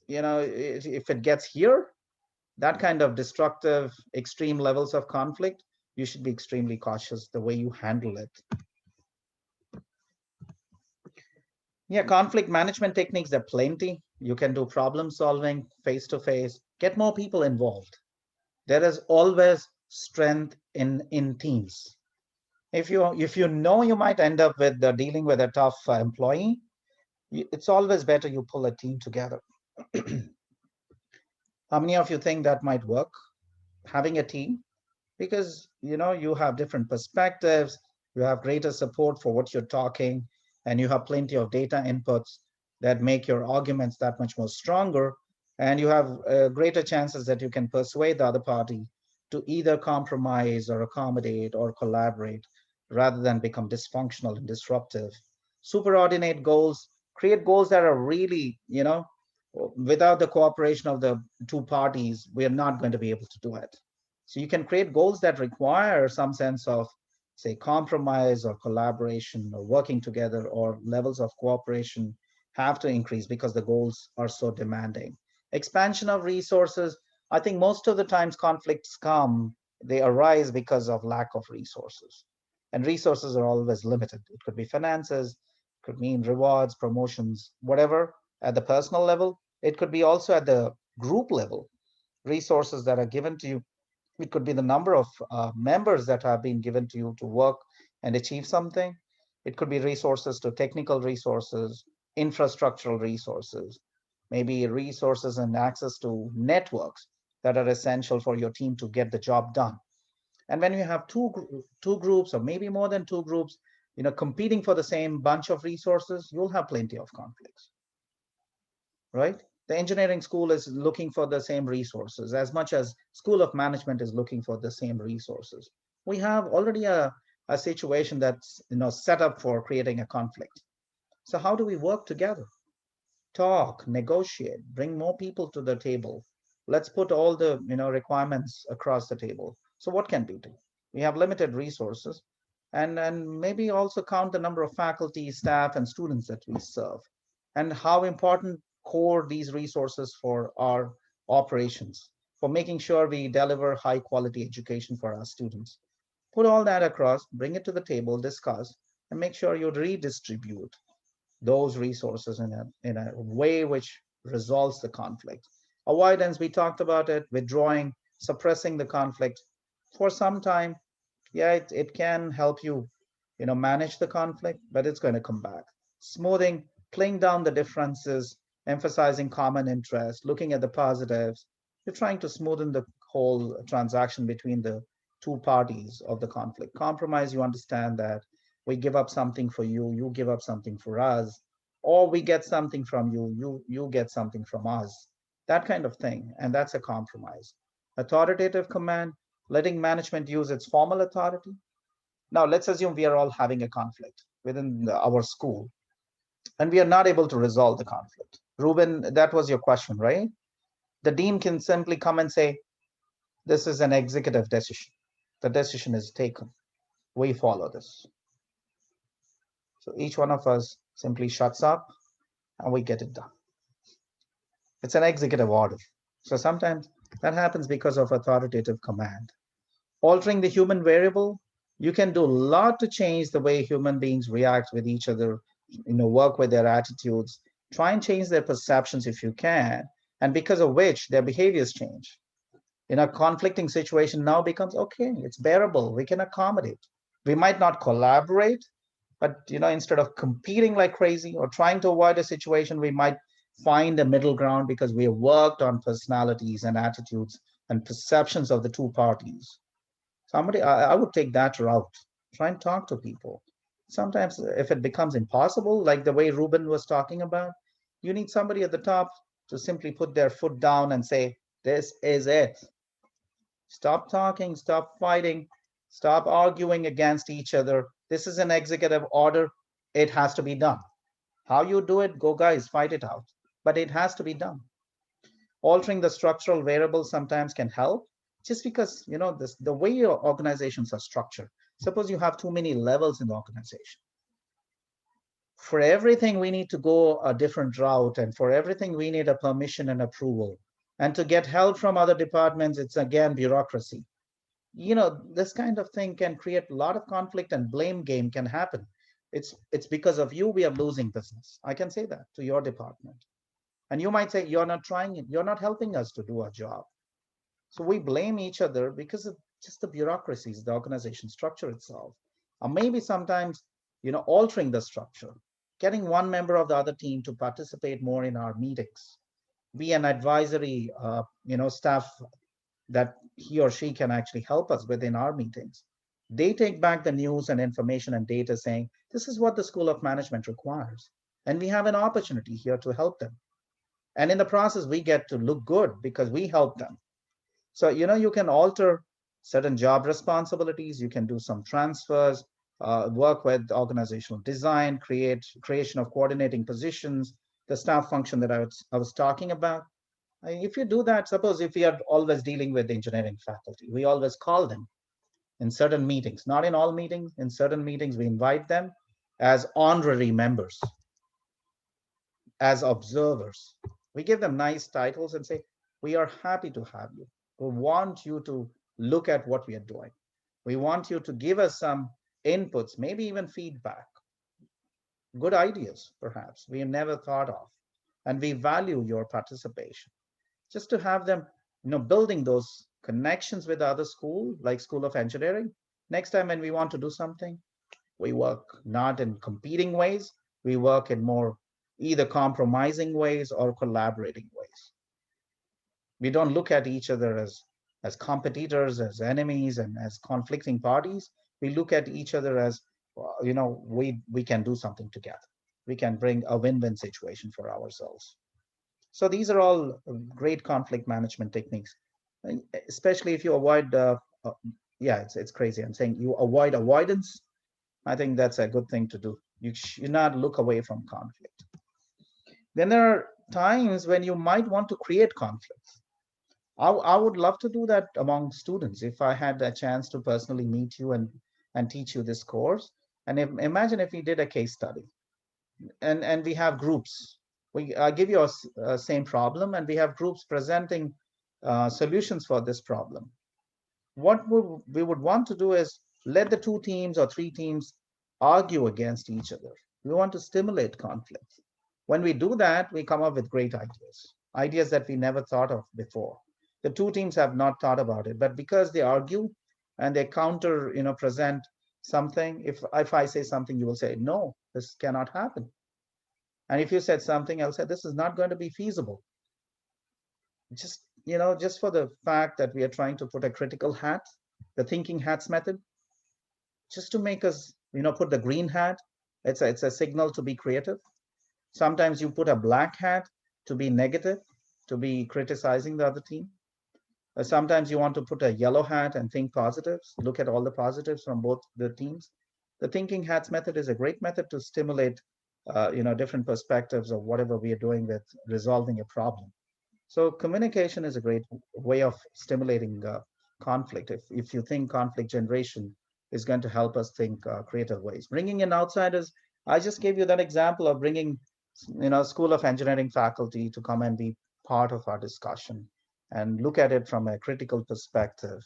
Speaker 1: if it gets here, that kind of destructive, extreme levels of conflict, you should be extremely cautious the way you handle it. Yeah, conflict management techniques are plenty. You can do problem solving face to face, get more people involved. There is always strength in teams. If you know you might end up with dealing with a tough employee, it's always better you pull a team together. How many of you think that might work? Having a team, because you have different perspectives, you have greater support for what you're talking, and you have plenty of data inputs that make your arguments that much more stronger, and you have greater chances that you can persuade the other party to either compromise or accommodate or collaborate rather than become dysfunctional and disruptive. Superordinate goals, create goals that are really, without the cooperation of the two parties, we are not going to be able to do it. So you can create goals that require some sense of, say, compromise or collaboration or working together, or levels of cooperation have to increase because the goals are so demanding. Expansion of resources. I think most of the times conflicts they arise because of lack of resources. And resources are always limited. It could be finances, it could mean rewards, promotions, whatever, at the personal level. It could be also at the group level, resources that are given to you. It could be the number of members that have been given to you to work and achieve something. It could be resources to technical resources, infrastructural resources, maybe resources and access to networks that are essential for your team to get the job done. And when you have two groups, or maybe more than two groups, competing for the same bunch of resources, you'll have plenty of conflicts, right? The engineering school is looking for the same resources as much as School of Management is looking for the same resources. We have already a situation that's set up for creating a conflict. So how do we work together? Talk, negotiate, bring more people to the table. Let's put all the requirements across the table. So what can we do? We have limited resources, and maybe also count the number of faculty, staff, and students that we serve, and how important core these resources for our operations, for making sure we deliver high quality education for our students. Put all that across, bring it to the table, discuss, and make sure you redistribute those resources in a way which resolves the conflict. Avoidance, we talked about it, withdrawing, suppressing the conflict for some time. Yeah, it can help you, manage the conflict, but it's going to come back. Smoothing, playing down the differences, emphasizing common interest, looking at the positives. You're trying to smoothen the whole transaction between the two parties of the conflict. Compromise, you understand that we give up something for you, you give up something for us, or we get something from you, you get something from us. That kind of thing, and that's a compromise. Authoritative command, letting management use its formal authority. Now, let's assume we are all having a conflict within our school, and we are not able to resolve the conflict. Ruben, that was your question, right? The dean can simply come and say, this is an executive decision. The decision is taken. We follow this. So each one of us simply shuts up and we get it done. It's an executive order. So sometimes that happens because of authoritative command. Altering the human variable, you can do a lot to change the way human beings react with each other, work with their attitudes, try and change their perceptions if you can, and because of which their behaviors change. In a conflicting situation now becomes, okay, it's bearable, we can accommodate. We might not collaborate, but instead of competing like crazy or trying to avoid a situation, we might find a middle ground because we have worked on personalities and attitudes and perceptions of the two parties. I would take that route. Try and talk to people. Sometimes if it becomes impossible, like the way Ruben was talking about, you need somebody at the top to simply put their foot down and say, this is it. Stop talking, stop fighting, stop arguing against each other. This is an executive order. It has to be done. How you do it, go guys, fight it out. But it has to be done. Altering the structural variables sometimes can help, just because the way your organizations are structured. Suppose you have too many levels in the organization. For everything we need to go a different route, and for everything we need a permission and approval. And to get help from other departments, it's again bureaucracy. This kind of thing can create a lot of conflict, and blame game can happen. It's because of you we are losing business. I can say that to your department. And you might say, you're not trying it, you're not helping us to do our job. So we blame each other because of just the bureaucracies, the organization structure itself. Or maybe sometimes, altering the structure, getting one member of the other team to participate more in our meetings, be an advisory, staff that he or she can actually help us within our meetings. They take back the news and information and data saying, this is what the School of Management requires. And we have an opportunity here to help them. And in the process, we get to look good because we help them. So, you can alter certain job responsibilities. You can do some transfers, work with organizational design, creation of coordinating positions, the staff function that I was talking about. If you do that, suppose if we are always dealing with engineering faculty, we always call them in certain meetings, not in all meetings, in certain meetings, we invite them as honorary members, as observers. We give them nice titles and say, we are happy to have you. We want you to look at what we are doing. We want you to give us some inputs, maybe even feedback, good ideas, perhaps, we never thought of. And we value your participation. Just to have them, building those connections with other school, like School of Engineering. Next time when we want to do something, we work not in competing ways, we work in more either compromising ways or collaborating ways. We don't look at each other as competitors, as enemies, and as conflicting parties. We look at each other as, we can do something together. We can bring a win-win situation for ourselves. So these are all great conflict management techniques, especially if you avoid, it's crazy. I'm saying you avoid avoidance. I think that's a good thing to do. You should not look away from conflict. Then there are times when you might want to create conflicts. I would love to do that among students if I had a chance to personally meet you and teach you this course. And imagine if we did a case study and we have groups. We give you a same problem and we have groups presenting solutions for this problem. What we would want to do is let the 2 teams or 3 teams argue against each other. We want to stimulate conflict. When we do that, we come up with great ideas that we never thought of before. The 2 teams have not thought about it, but because they argue and they counter, present something, if I say something, you will say, no, this cannot happen. And if you said something, I'll say, this is not going to be feasible. Just for the fact that we are trying to put a critical hat, the thinking hats method, just to make us, put the green hat. It's a signal to be creative. Sometimes you put a black hat to be negative, to be criticizing the other team. Sometimes you want to put a yellow hat and think positives, look at all the positives from both the teams. The thinking hats method is a great method to stimulate, different perspectives of whatever we are doing with resolving a problem. So communication is a great way of stimulating conflict. If you think conflict generation is going to help us think creative ways. Bringing in outsiders, I just gave you that example of bringing, School of Engineering faculty to come and be part of our discussion and look at it from a critical perspective,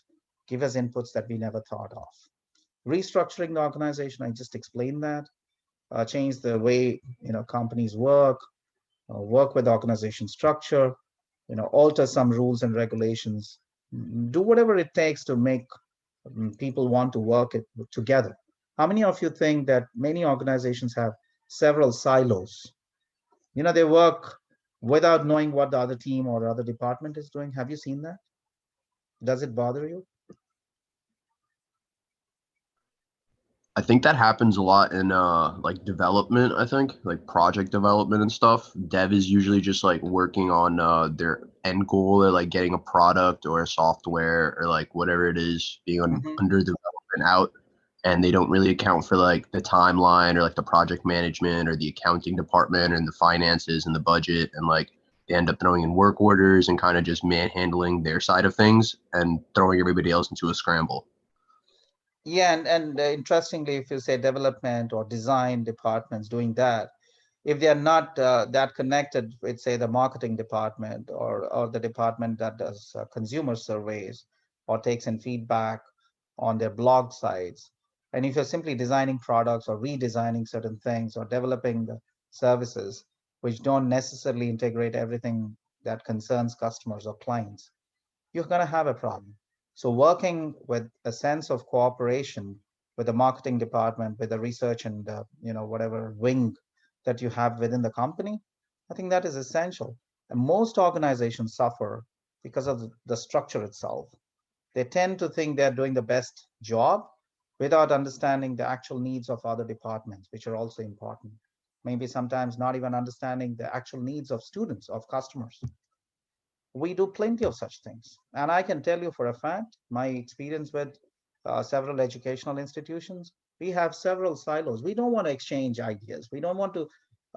Speaker 1: give us inputs that we never thought of. Restructuring the organization, I just explained that. Change the way, companies work with organization structure, alter some rules and regulations, do whatever it takes to make people want to work together. How many of you think that many organizations have several silos? They work without knowing what the other team or other department is doing. Have you seen that? Does it bother you?
Speaker 5: I think that happens a lot in like development. I think like project development and stuff. Dev is usually just like working on their end goal, or like getting a product or a software or like whatever it is being under development out. and they don't really account for like the timeline or like the project management or the accounting department and the finances and the budget, and like they end up throwing in work orders and kind of just manhandling their side of things and throwing everybody else into a scramble.
Speaker 1: Yeah, and interestingly, if you say development or design departments doing that, if they are not that connected with, say, the marketing department or the department that does consumer surveys or takes in feedback on their blog sites, and if you're simply designing products or redesigning certain things or developing the services which don't necessarily integrate everything that concerns customers or clients, you're going to have a problem. So working with a sense of cooperation with the marketing department, with the research and whatever wing that you have within the company, I think that is essential. And most organizations suffer because of the structure itself. They tend to think they're doing the best job without understanding the actual needs of other departments, which are also important. Maybe sometimes not even understanding the actual needs of students, of customers. We do plenty of such things. And I can tell you for a fact, my experience with several educational institutions, we have several silos. We don't want to exchange ideas. We don't want to,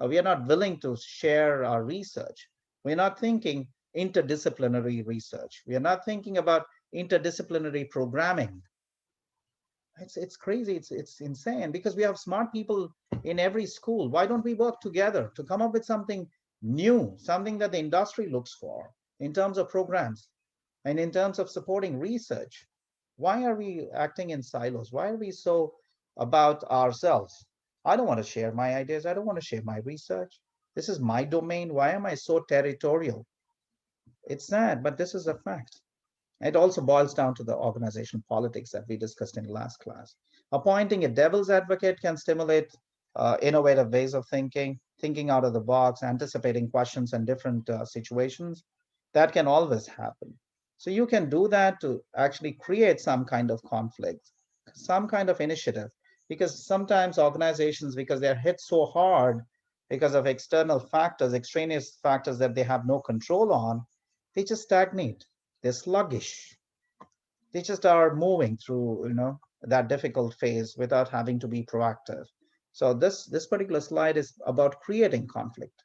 Speaker 1: we are not willing to share our research. We're not thinking interdisciplinary research. We are not thinking about interdisciplinary programming. It's crazy. It's insane because we have smart people in every school. Why don't we work together to come up with something new, something that the industry looks for in terms of programs and in terms of supporting research? Why are we acting in silos? Why are we so about ourselves? I don't want to share my ideas. I don't want to share my research. This is my domain. Why am I so territorial? It's sad, but this is a fact. It also boils down to the organizational politics that we discussed in last class. Appointing a devil's advocate can stimulate innovative ways of thinking, thinking out of the box, anticipating questions and different situations. That can always happen. So you can do that to actually create some kind of conflict, some kind of initiative, because sometimes organizations, because they're hit so hard because of external factors, extraneous factors that they have no control on, they just stagnate. They're sluggish. They just are moving through, that difficult phase without having to be proactive. So this particular slide is about creating conflict,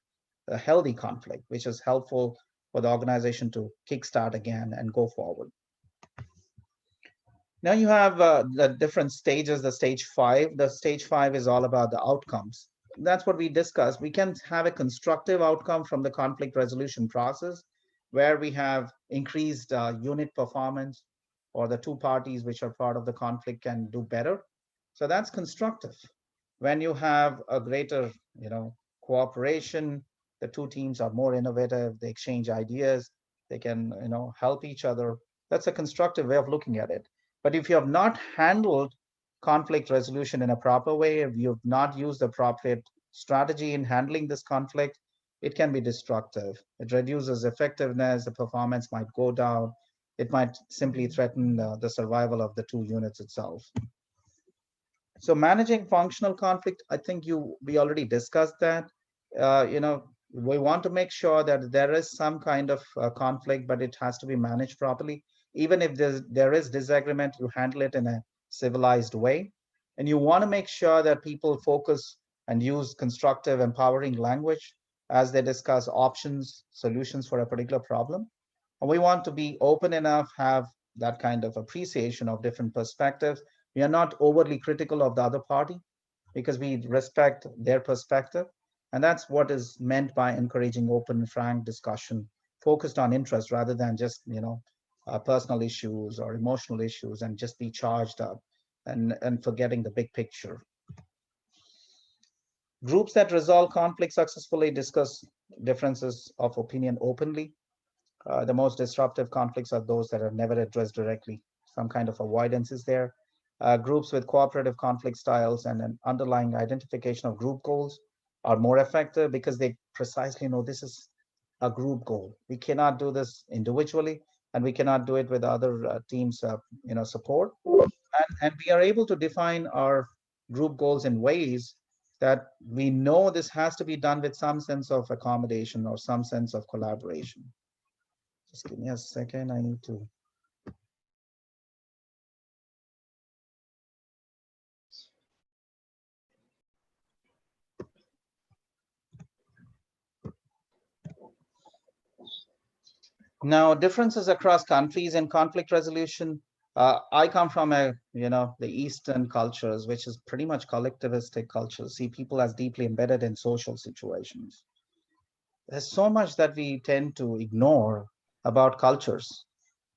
Speaker 1: a healthy conflict, which is helpful for the organization to kickstart again and go forward. Now you have the different stages, the stage 5. The stage 5 is all about the outcomes. That's what we discussed. We can have a constructive outcome from the conflict resolution process where we have increased unit performance, or the two parties which are part of the conflict can do better. So that's constructive. When you have a greater, cooperation, the two teams are more innovative, they exchange ideas, they can, help each other. That's a constructive way of looking at it. But if you have not handled conflict resolution in a proper way, if you've not used the appropriate strategy in handling this conflict, it can be destructive. It reduces effectiveness, the performance might go down, it might simply threaten the survival of the two units itself. So managing functional conflict, I think we already discussed that. We want to make sure that there is some kind of conflict, but it has to be managed properly. Even if there is disagreement, you handle it in a civilized way. And you want to make sure that people focus and use constructive, empowering language as they discuss options, solutions for a particular problem. And we want to be open enough, have that kind of appreciation of different perspectives. We are not overly critical of the other party because we respect their perspective. And that's what is meant by encouraging open, frank discussion, focused on interest rather than just, personal issues or emotional issues and just be charged up and forgetting the big picture. Groups that resolve conflict successfully discuss differences of opinion openly. The most disruptive conflicts are those that are never addressed directly. Some kind of avoidance is there. Groups with cooperative conflict styles and an underlying identification of group goals are more effective because they precisely know this is a group goal. We cannot do this individually, and we cannot do it with other teams, support. And we are able to define our group goals in ways that we know this has to be done with some sense of accommodation or some sense of collaboration. Just give me a second. I need to Now, differences across countries in conflict resolution. I come from the Eastern cultures, which is pretty much collectivistic cultures, see people as deeply embedded in social situations. There's so much that we tend to ignore about cultures.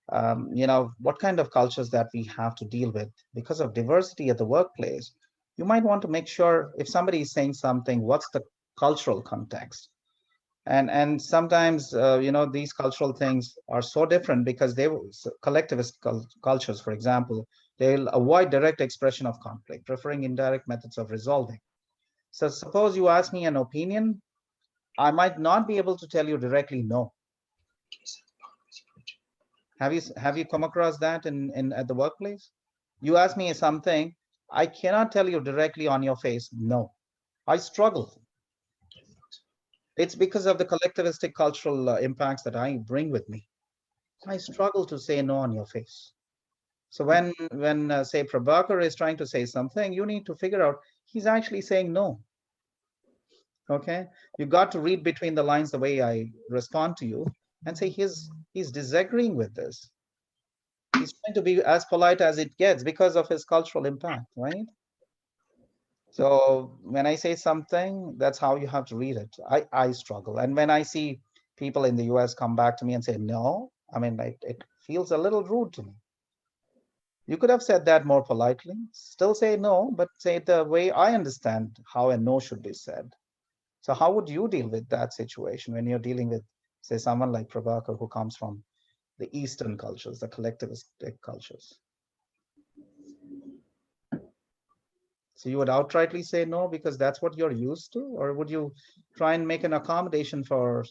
Speaker 1: What kind of cultures that we have to deal with because of diversity at the workplace. You might want to make sure if somebody is saying something, what's the cultural context? And sometimes these cultural things are so different because collectivist cultures, for example, they'll avoid direct expression of conflict, preferring indirect methods of resolving. So suppose you ask me an opinion, I might not be able to tell you directly no. Have you come across that in at the workplace? You ask me something, I cannot tell you directly on your face no. I struggle. It's because of the collectivistic cultural impacts that I bring with me. I struggle to say no on your face. So when say Prabhakar is trying to say something, you need to figure out he's actually saying no. Okay, you got to read between the lines the way I respond to you and say he's disagreeing with this. He's trying to be as polite as it gets because of his cultural impact, right? So when I say something, that's how you have to read it. I struggle. And when I see people in the US come back to me and say no, I mean, it feels a little rude to me. You could have said that more politely, still say no, but say it the way I understand how a no should be said. So how would you deal with that situation when you're dealing with, say, someone like Prabhakar who comes from the Eastern cultures, the collectivistic cultures? So you would outrightly say no because that's what you're used to, or would you try and make an accommodation for,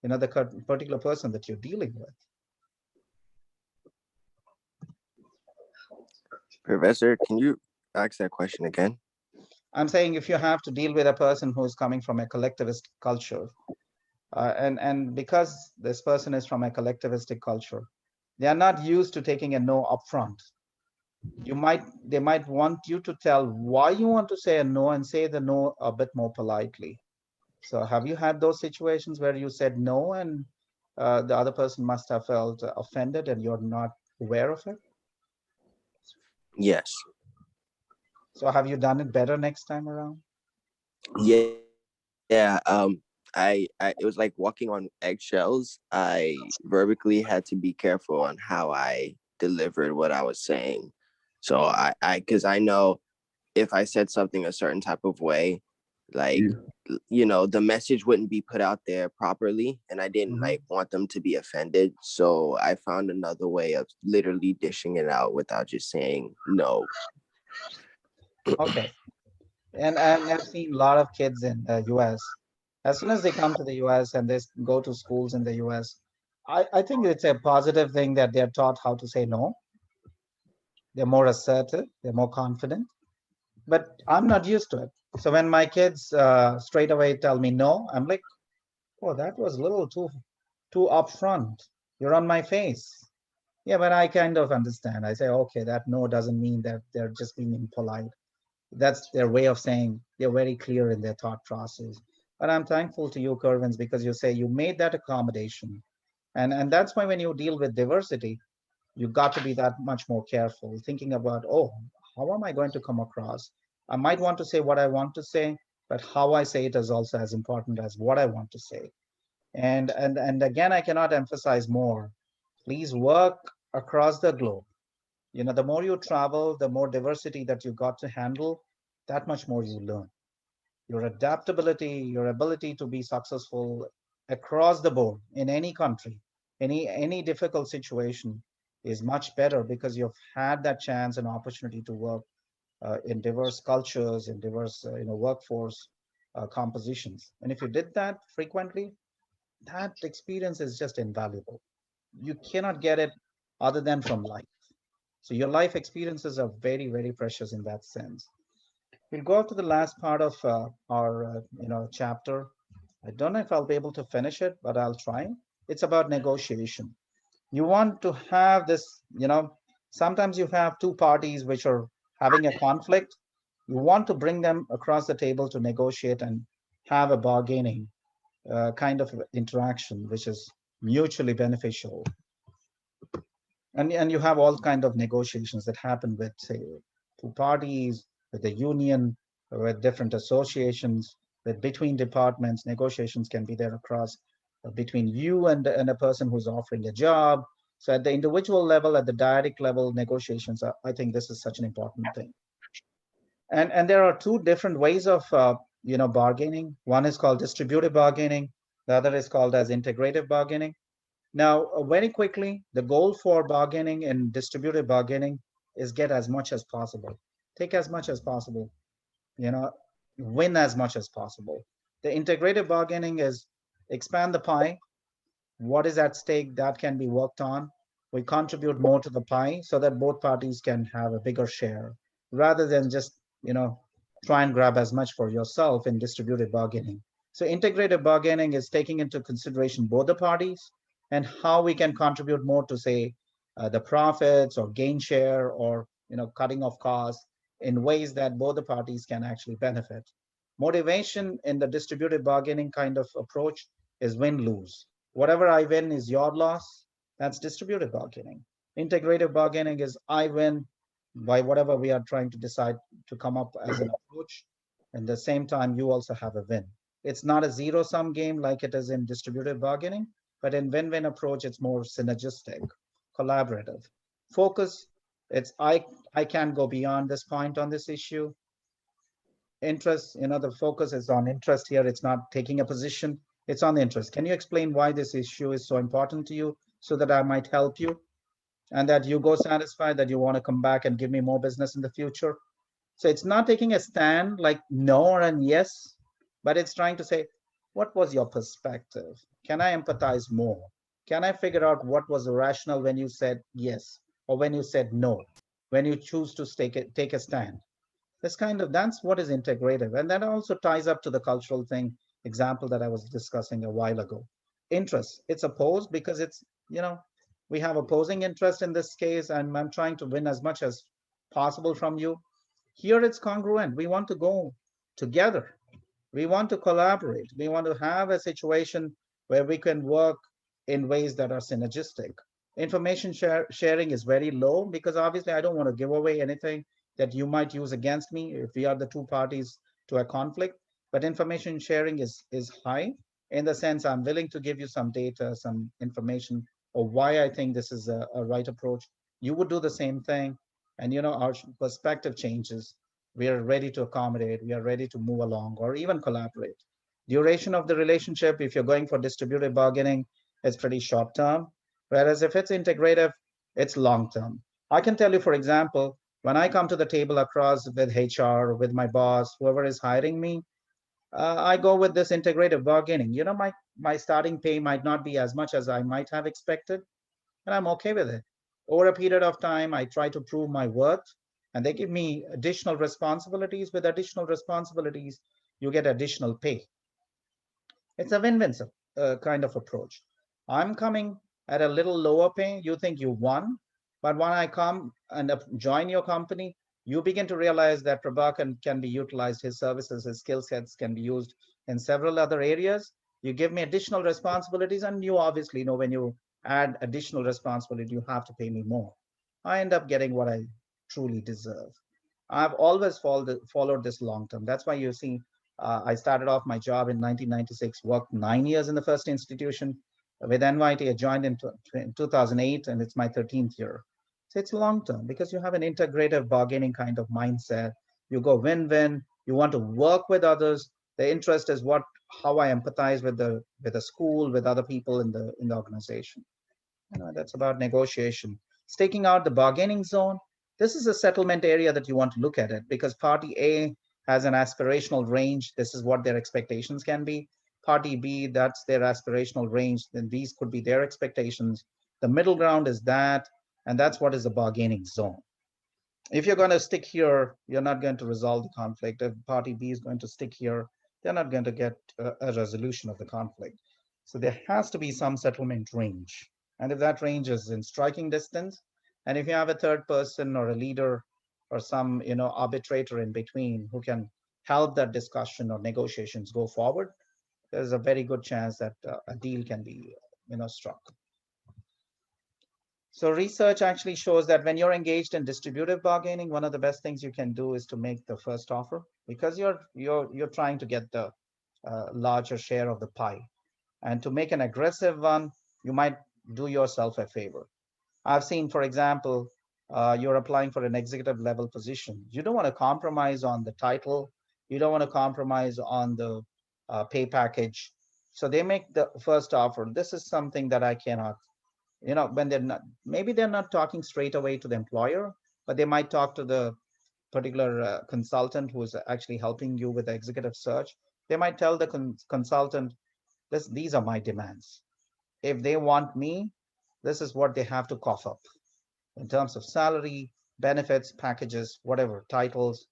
Speaker 1: the particular person that you're dealing with?
Speaker 6: Professor, can you ask that question again?
Speaker 1: I'm saying if you have to deal with a person who is coming from a collectivist culture, and because this person is from a collectivistic culture, they are not used to taking a no upfront. They might want you to tell why you want to say a no and say the no a bit more politely. So have you had those situations where you said no and the other person must have felt offended and you're not aware of it?
Speaker 6: Yes.
Speaker 1: So have you done it better next time around?
Speaker 6: Yeah. Yeah. It was like walking on eggshells. I verbally had to be careful on how I delivered what I was saying. So because I know if I said something a certain type of way, like, the message wouldn't be put out there properly, and I didn't like want them to be offended. So I found another way of literally dishing it out without just saying no.
Speaker 1: Okay. And I've seen a lot of kids in the US. As soon as they come to the US and they go to schools in the US, I think it's a positive thing that they're taught how to say no. They're more assertive, they're more confident. But I'm not used to it. So when my kids straight away tell me no, I'm like, oh, that was a little too upfront. You're on my face. Yeah, but I kind of understand. I say, okay, that no doesn't mean that they're just being impolite. That's their way of saying they're very clear in their thought process. But I'm thankful to you, Kervins, because you say you made that accommodation. And that's why when you deal with diversity, you've got to be that much more careful, thinking about, oh, how am I going to come across? I might want to say what I want to say, but how I say it is also as important as what I want to say. And again, I cannot emphasize more. Please work across the globe. The more you travel, the more diversity that you got to handle, that much more you learn. Your adaptability, your ability to be successful across the board in any country, any difficult situation is much better because you've had that chance and opportunity to work in diverse cultures, in diverse workforce compositions. And if you did that frequently, that experience is just invaluable. You cannot get it other than from life. So your life experiences are very, very precious in that sense. We'll go to the last part of our chapter. I don't know if I'll be able to finish it, but I'll try. It's about negotiation. You want to have this, sometimes you have two parties which are having a conflict. You want to bring them across the table to negotiate and have a bargaining kind of interaction, which is mutually beneficial. And you have all kind of negotiations that happen with, say, two parties, with the union, with different associations, with between departments. Negotiations can be there across between you and a person who's offering a job. So at the individual level, at the direct level, negotiations I think this is such an important thing. And there are two different ways of bargaining. One is called distributive bargaining. The other is called as integrative bargaining. Now, very quickly, the goal for bargaining and distributive bargaining is get as much as possible, take as much as possible, you know, win as much as possible. The integrative bargaining is expand the pie. What is at stake that can be worked on? We contribute more to the pie so that both parties can have a bigger share rather than just, try and grab as much for yourself in distributed bargaining. So integrated bargaining is taking into consideration both the parties and how we can contribute more to, say, the profits or gain share or cutting off costs in ways that both the parties can actually benefit. Motivation in the distributed bargaining kind of approach is win-lose. Whatever I win is your loss. That's distributed bargaining. Integrative bargaining is I win by whatever we are trying to decide to come up as an approach. And the same time, you also have a win. It's not a zero-sum game like it is in distributed bargaining, but in win-win approach, it's more synergistic, collaborative. Focus, it's I can go beyond this point on this issue. Interest, the focus is on interest here. It's not taking a position, it's on the interest. Can you explain why this issue is so important to you so that I might help you and that you go satisfied that you want to come back and give me more business in the future? So it's not taking a stand like no and yes, but it's trying to say, what was your perspective? Can I empathize more? Can I figure out what was the rationale when you said yes or when you said no, when you choose to take a stand? That's what is integrative. And that also ties up to the cultural thing example that I was discussing a while ago. Interest, it's opposed because it's, we have opposing interest in this case, and I'm trying to win as much as possible from you. Here it's congruent. We want to go together. We want to collaborate. We want to have a situation where we can work in ways that are synergistic. Information sharing is very low because obviously I don't want to give away anything that you might use against me if we are the two parties to a conflict. But information sharing is high in the sense I'm willing to give you some data, some information, or why I think this is a right approach. You would do the same thing. And our perspective changes. We are ready to accommodate. We are ready to move along or even collaborate. Duration of the relationship, if you're going for distributed bargaining, it's pretty short term. Whereas if it's integrative, it's long term. I can tell you, for example, when I come to the table across with HR, with my boss, whoever is hiring me, I go with this integrative bargaining. My starting pay might not be as much as I might have expected, and I'm okay with it. Over a period of time, I try to prove my worth, and they give me additional responsibilities. With additional responsibilities, you get additional pay. It's a win-win kind of approach. I'm coming at a little lower pay. You think you won, but when I come and join your company, you begin to realize that Prabhakar can be utilized, his services, his skill sets can be used in several other areas. You give me additional responsibilities, and you obviously know when you add additional responsibility, you have to pay me more. I end up getting what I truly deserve. I've always followed this long term. That's why you see, I started off my job in 1996, worked 9 years in the first institution. With NYT, I joined in 2008, and it's my 13th year. So it's long term because you have an integrative bargaining kind of mindset. You go win-win. You want to work with others. The interest is how I empathize with the school, with other people in the organization. That's about negotiation. Staking out the bargaining zone. This is a settlement area that you want to look at it because party A has an aspirational range. This is what their expectations can be. Party B, that's their aspirational range. Then these could be their expectations. The middle ground is that, and that's what is the bargaining zone. If you're going to stick here, you're not going to resolve the conflict. If party B is going to stick here, they're not going to get a resolution of the conflict. So there has to be some settlement range. And if that range is in striking distance, and if you have a third person or a leader or some arbitrator in between who can help that discussion or negotiations go forward, there's a very good chance that a deal can be struck. So research actually shows that when you're engaged in distributive bargaining, one of the best things you can do is to make the first offer, because you're trying to get the larger share of the pie. And to make an aggressive one, you might do yourself a favor. I've seen, for example, you're applying for an executive level position. You don't want to compromise on the title. You don't want to compromise on the pay package. So they make the first offer. This is something that I cannot, when they're not, maybe they're not talking straight away to the employer, but they might talk to the particular consultant who is actually helping you with the executive search. They might tell the consultant, these are my demands. If they want me, this is what they have to cough up in terms of salary, benefits, packages, whatever, titles.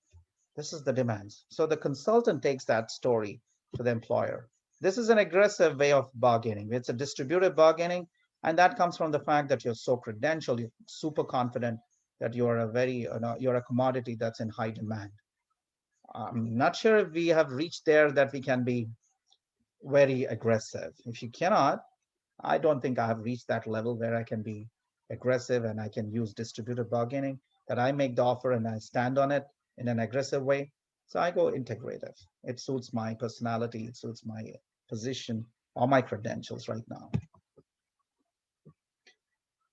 Speaker 1: This is the demands. So the consultant takes that story to the employer. This is an aggressive way of bargaining. It's a distributive bargaining, and that comes from the fact that you're so credentialed, you're super confident that you're you're a commodity that's in high demand. I'm not sure if we have reached there that we can be very aggressive. If you cannot, I don't think I have reached that level where I can be aggressive and I can use distributive bargaining, that I make the offer and I stand on it in an aggressive way. So I go integrative. It suits my personality, it suits my position or my credentials right now.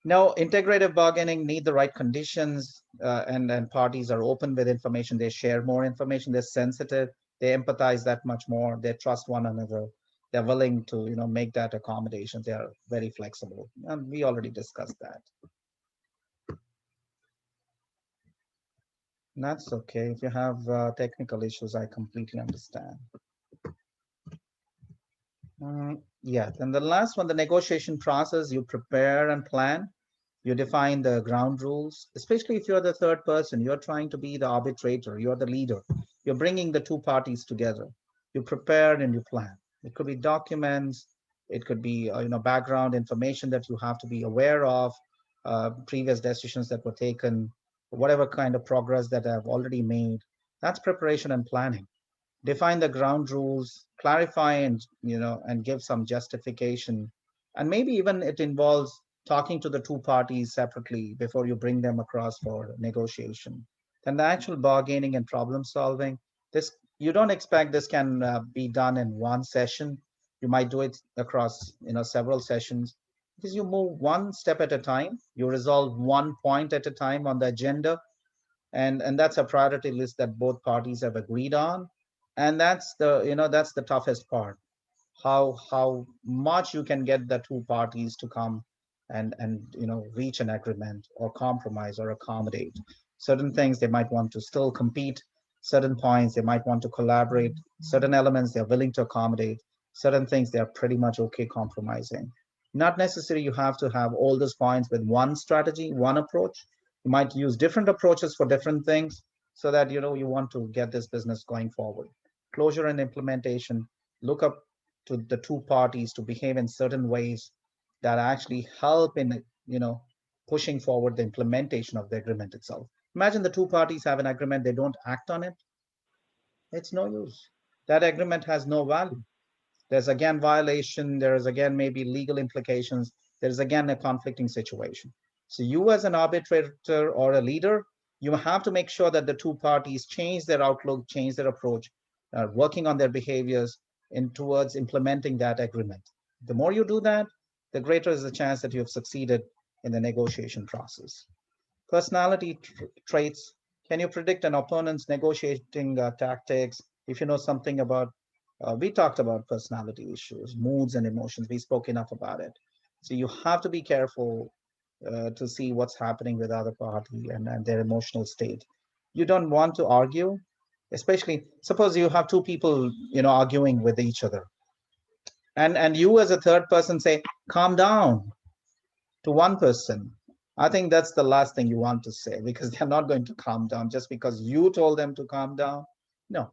Speaker 1: Now, integrative bargaining need the right conditions, and parties are open with information. They share more information. They're sensitive. They empathize that much more. They trust one another. They're willing to, make that accommodation. They are very flexible, and we already discussed that. And that's okay. If you have technical issues, I completely understand. Yeah, then the last one, the negotiation process, you prepare and plan. You define the ground rules, especially if you're the third person, you're trying to be the arbitrator, you're the leader. You're bringing the two parties together. You prepare and you plan. It could be documents, it could be background information that you have to be aware of, previous decisions that were taken, whatever kind of progress that I've already made. That's preparation and planning. Define the ground rules, clarify and give some justification. And maybe even it involves talking to the two parties separately before you bring them across for negotiation. Then the actual bargaining and problem solving, this, you don't expect this can be done in one session. You might do it across several sessions, because you move one step at a time. You resolve one point at a time on the agenda, and that's a priority list that both parties have agreed on. And that's the toughest part, how much you can get the two parties to come and reach an agreement or compromise or accommodate certain things. They might want to still compete, certain points they might want to collaborate, certain elements they're willing to accommodate, certain things they're pretty much okay compromising. Not necessarily you have to have all those points with one strategy, one approach. You might use different approaches for different things, so that you want to get this business going forward. Closure and implementation, look up to the two parties to behave in certain ways that actually help in pushing forward the implementation of the agreement itself. Imagine the two parties have an agreement, they don't act on it, it's no use. That agreement has no value. There's again violation, there is again maybe legal implications, there's again a conflicting situation. So you as an arbitrator or a leader, you have to make sure that the two parties change their outlook, change their approach, working on their behaviors in towards implementing that agreement. The more you do that, the greater is the chance that you have succeeded in the negotiation process. Personality traits. Can you predict an opponent's negotiating tactics? If you know something about, we talked about personality issues, moods and emotions. We spoke enough about it. So you have to be careful to see what's happening with other party and their emotional state. You don't want to argue, especially suppose you have two people, arguing with each other. And you as a third person say, calm down, to one person. I think that's the last thing you want to say, because they're not going to calm down just because you told them to calm down. No,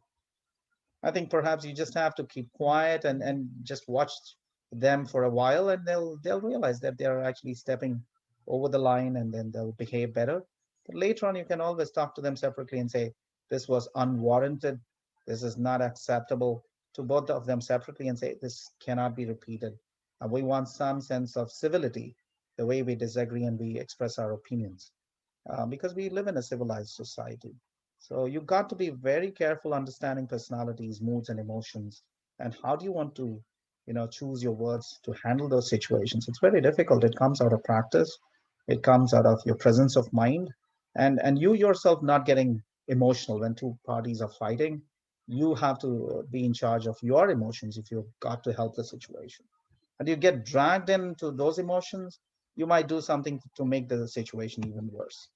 Speaker 1: I think perhaps you just have to keep quiet and just watch them for a while, and they'll realize that they're actually stepping over the line, and then they'll behave better. But later on, you can always talk to them separately and say, this was unwarranted. This is not acceptable, to both of them separately, and say, this cannot be repeated. We want some sense of civility, the way we disagree and we express our opinions, because we live in a civilized society. So you've got to be very careful understanding personalities, moods, and emotions, and how do you want to, choose your words to handle those situations. It's very difficult. It comes out of practice. It comes out of your presence of mind, and you yourself not getting emotional when two parties are fighting. You have to be in charge of your emotions if you've got to help the situation. And you get dragged into those emotions, you might do something to make the situation even worse.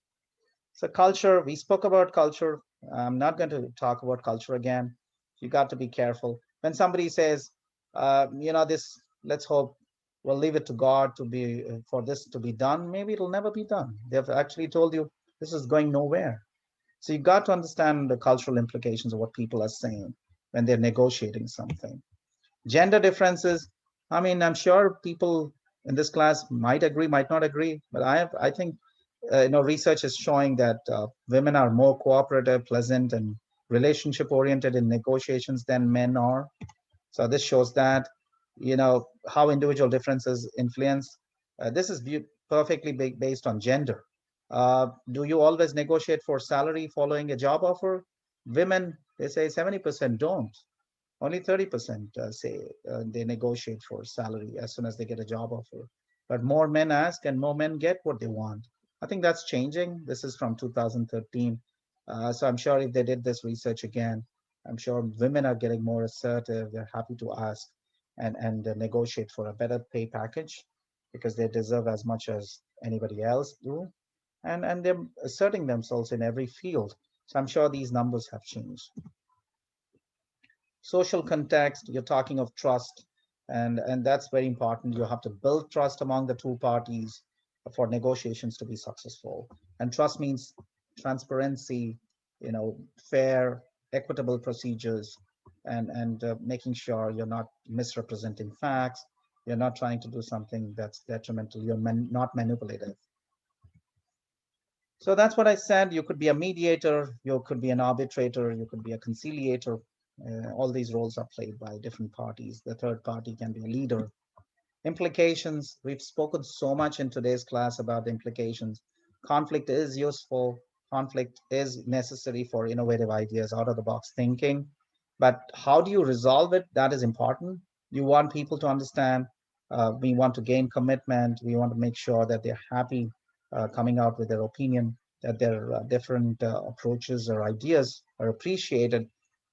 Speaker 1: So culture, we spoke about culture. I'm not going to talk about culture again. You got to be careful. When somebody says, this, let's hope, we'll leave it to God to be for this to be done, maybe it'll never be done. They've actually told you this is going nowhere. So you got to understand the cultural implications of what people are saying when they're negotiating something. Gender differences, I mean, I'm sure people in this class might agree, might not agree, but I think research is showing that women are more cooperative, pleasant, and relationship oriented in negotiations than men are. So this shows that, how individual differences influence. This is perfectly based on gender. Do you always negotiate for salary following a job offer? Women, they say 70% don't. Only 30% say they negotiate for salary as soon as they get a job offer. But more men ask and more men get what they want. I think that's changing. This is from 2013. So I'm sure if they did this research again, I'm sure women are getting more assertive. They're happy to ask and negotiate for a better pay package because they deserve as much as anybody else do. And they're asserting themselves in every field. So I'm sure these numbers have changed. Social context, you're talking of trust, and that's very important. You have to build trust among the two parties for negotiations to be successful. And trust means transparency, fair, equitable procedures, and making sure you're not misrepresenting facts, you're not trying to do something that's detrimental, you're not manipulative. So that's what I said. You could be a mediator, you could be an arbitrator, you could be a conciliator. All these roles are played by different parties. The third party can be a leader. Implications, we've spoken so much in today's class about the implications. Conflict is useful. Conflict is necessary for innovative ideas, out of the box thinking. But how do you resolve it? That is important. You want people to understand. We want to gain commitment. We want to make sure that they're happy coming out with their opinion, that their different approaches or ideas are appreciated,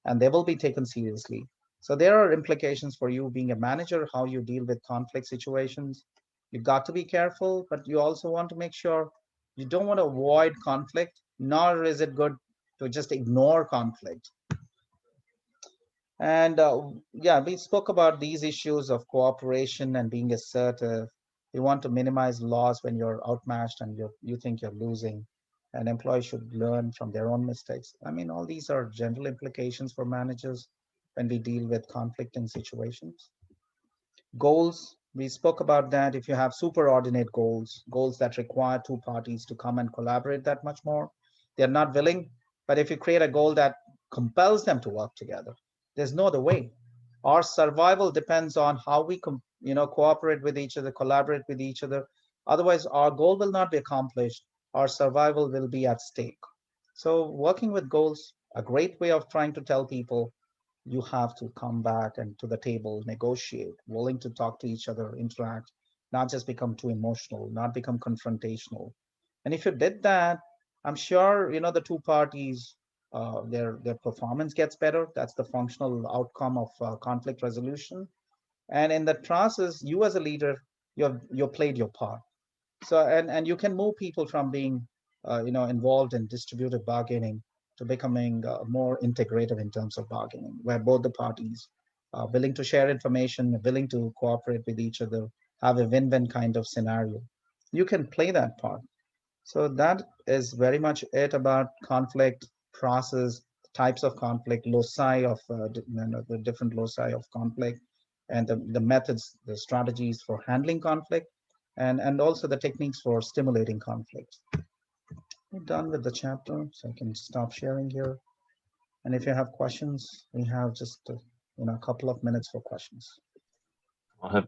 Speaker 1: and they will be taken seriously. So there are implications for you being a manager, how you deal with conflict situations. You've got to be careful, but you also want to make sure you don't want to avoid conflict, nor is it good to just ignore conflict. And yeah, we spoke about these issues of cooperation and being assertive. You want to minimize loss when you're outmatched and you think you're losing. And employees should learn from their own mistakes. I mean, all these are general implications for managers when we deal with conflicting situations. Goals, we spoke about that. If you have superordinate goals, goals that require two parties to come and collaborate that much more, they're not willing. But if you create a goal that compels them to work together, there's no other way. Our survival depends on how we cooperate with each other, collaborate with each other. Otherwise, our goal will not be accomplished. Our survival will be at stake. So working with goals, a great way of trying to tell people you have to come back and to the table, negotiate, willing to talk to each other, interact, not just become too emotional, not become confrontational. And if you did that, I'm sure the two parties, their performance gets better. That's the functional outcome of conflict resolution. And in that process, you as a leader, you've played your part. So and you can move people from being involved in distributed bargaining to becoming more integrative in terms of bargaining, where both the parties are willing to share information, willing to cooperate with each other, have a win-win kind of scenario. You can play that part. So that is very much it about conflict process, types of conflict, loci of the different loci of conflict, and the methods, the strategies for handling conflict, and also the techniques for stimulating conflict. We're done with the chapter, so I can stop sharing here. And if you have questions, we have just a couple of minutes for questions.
Speaker 7: I'll have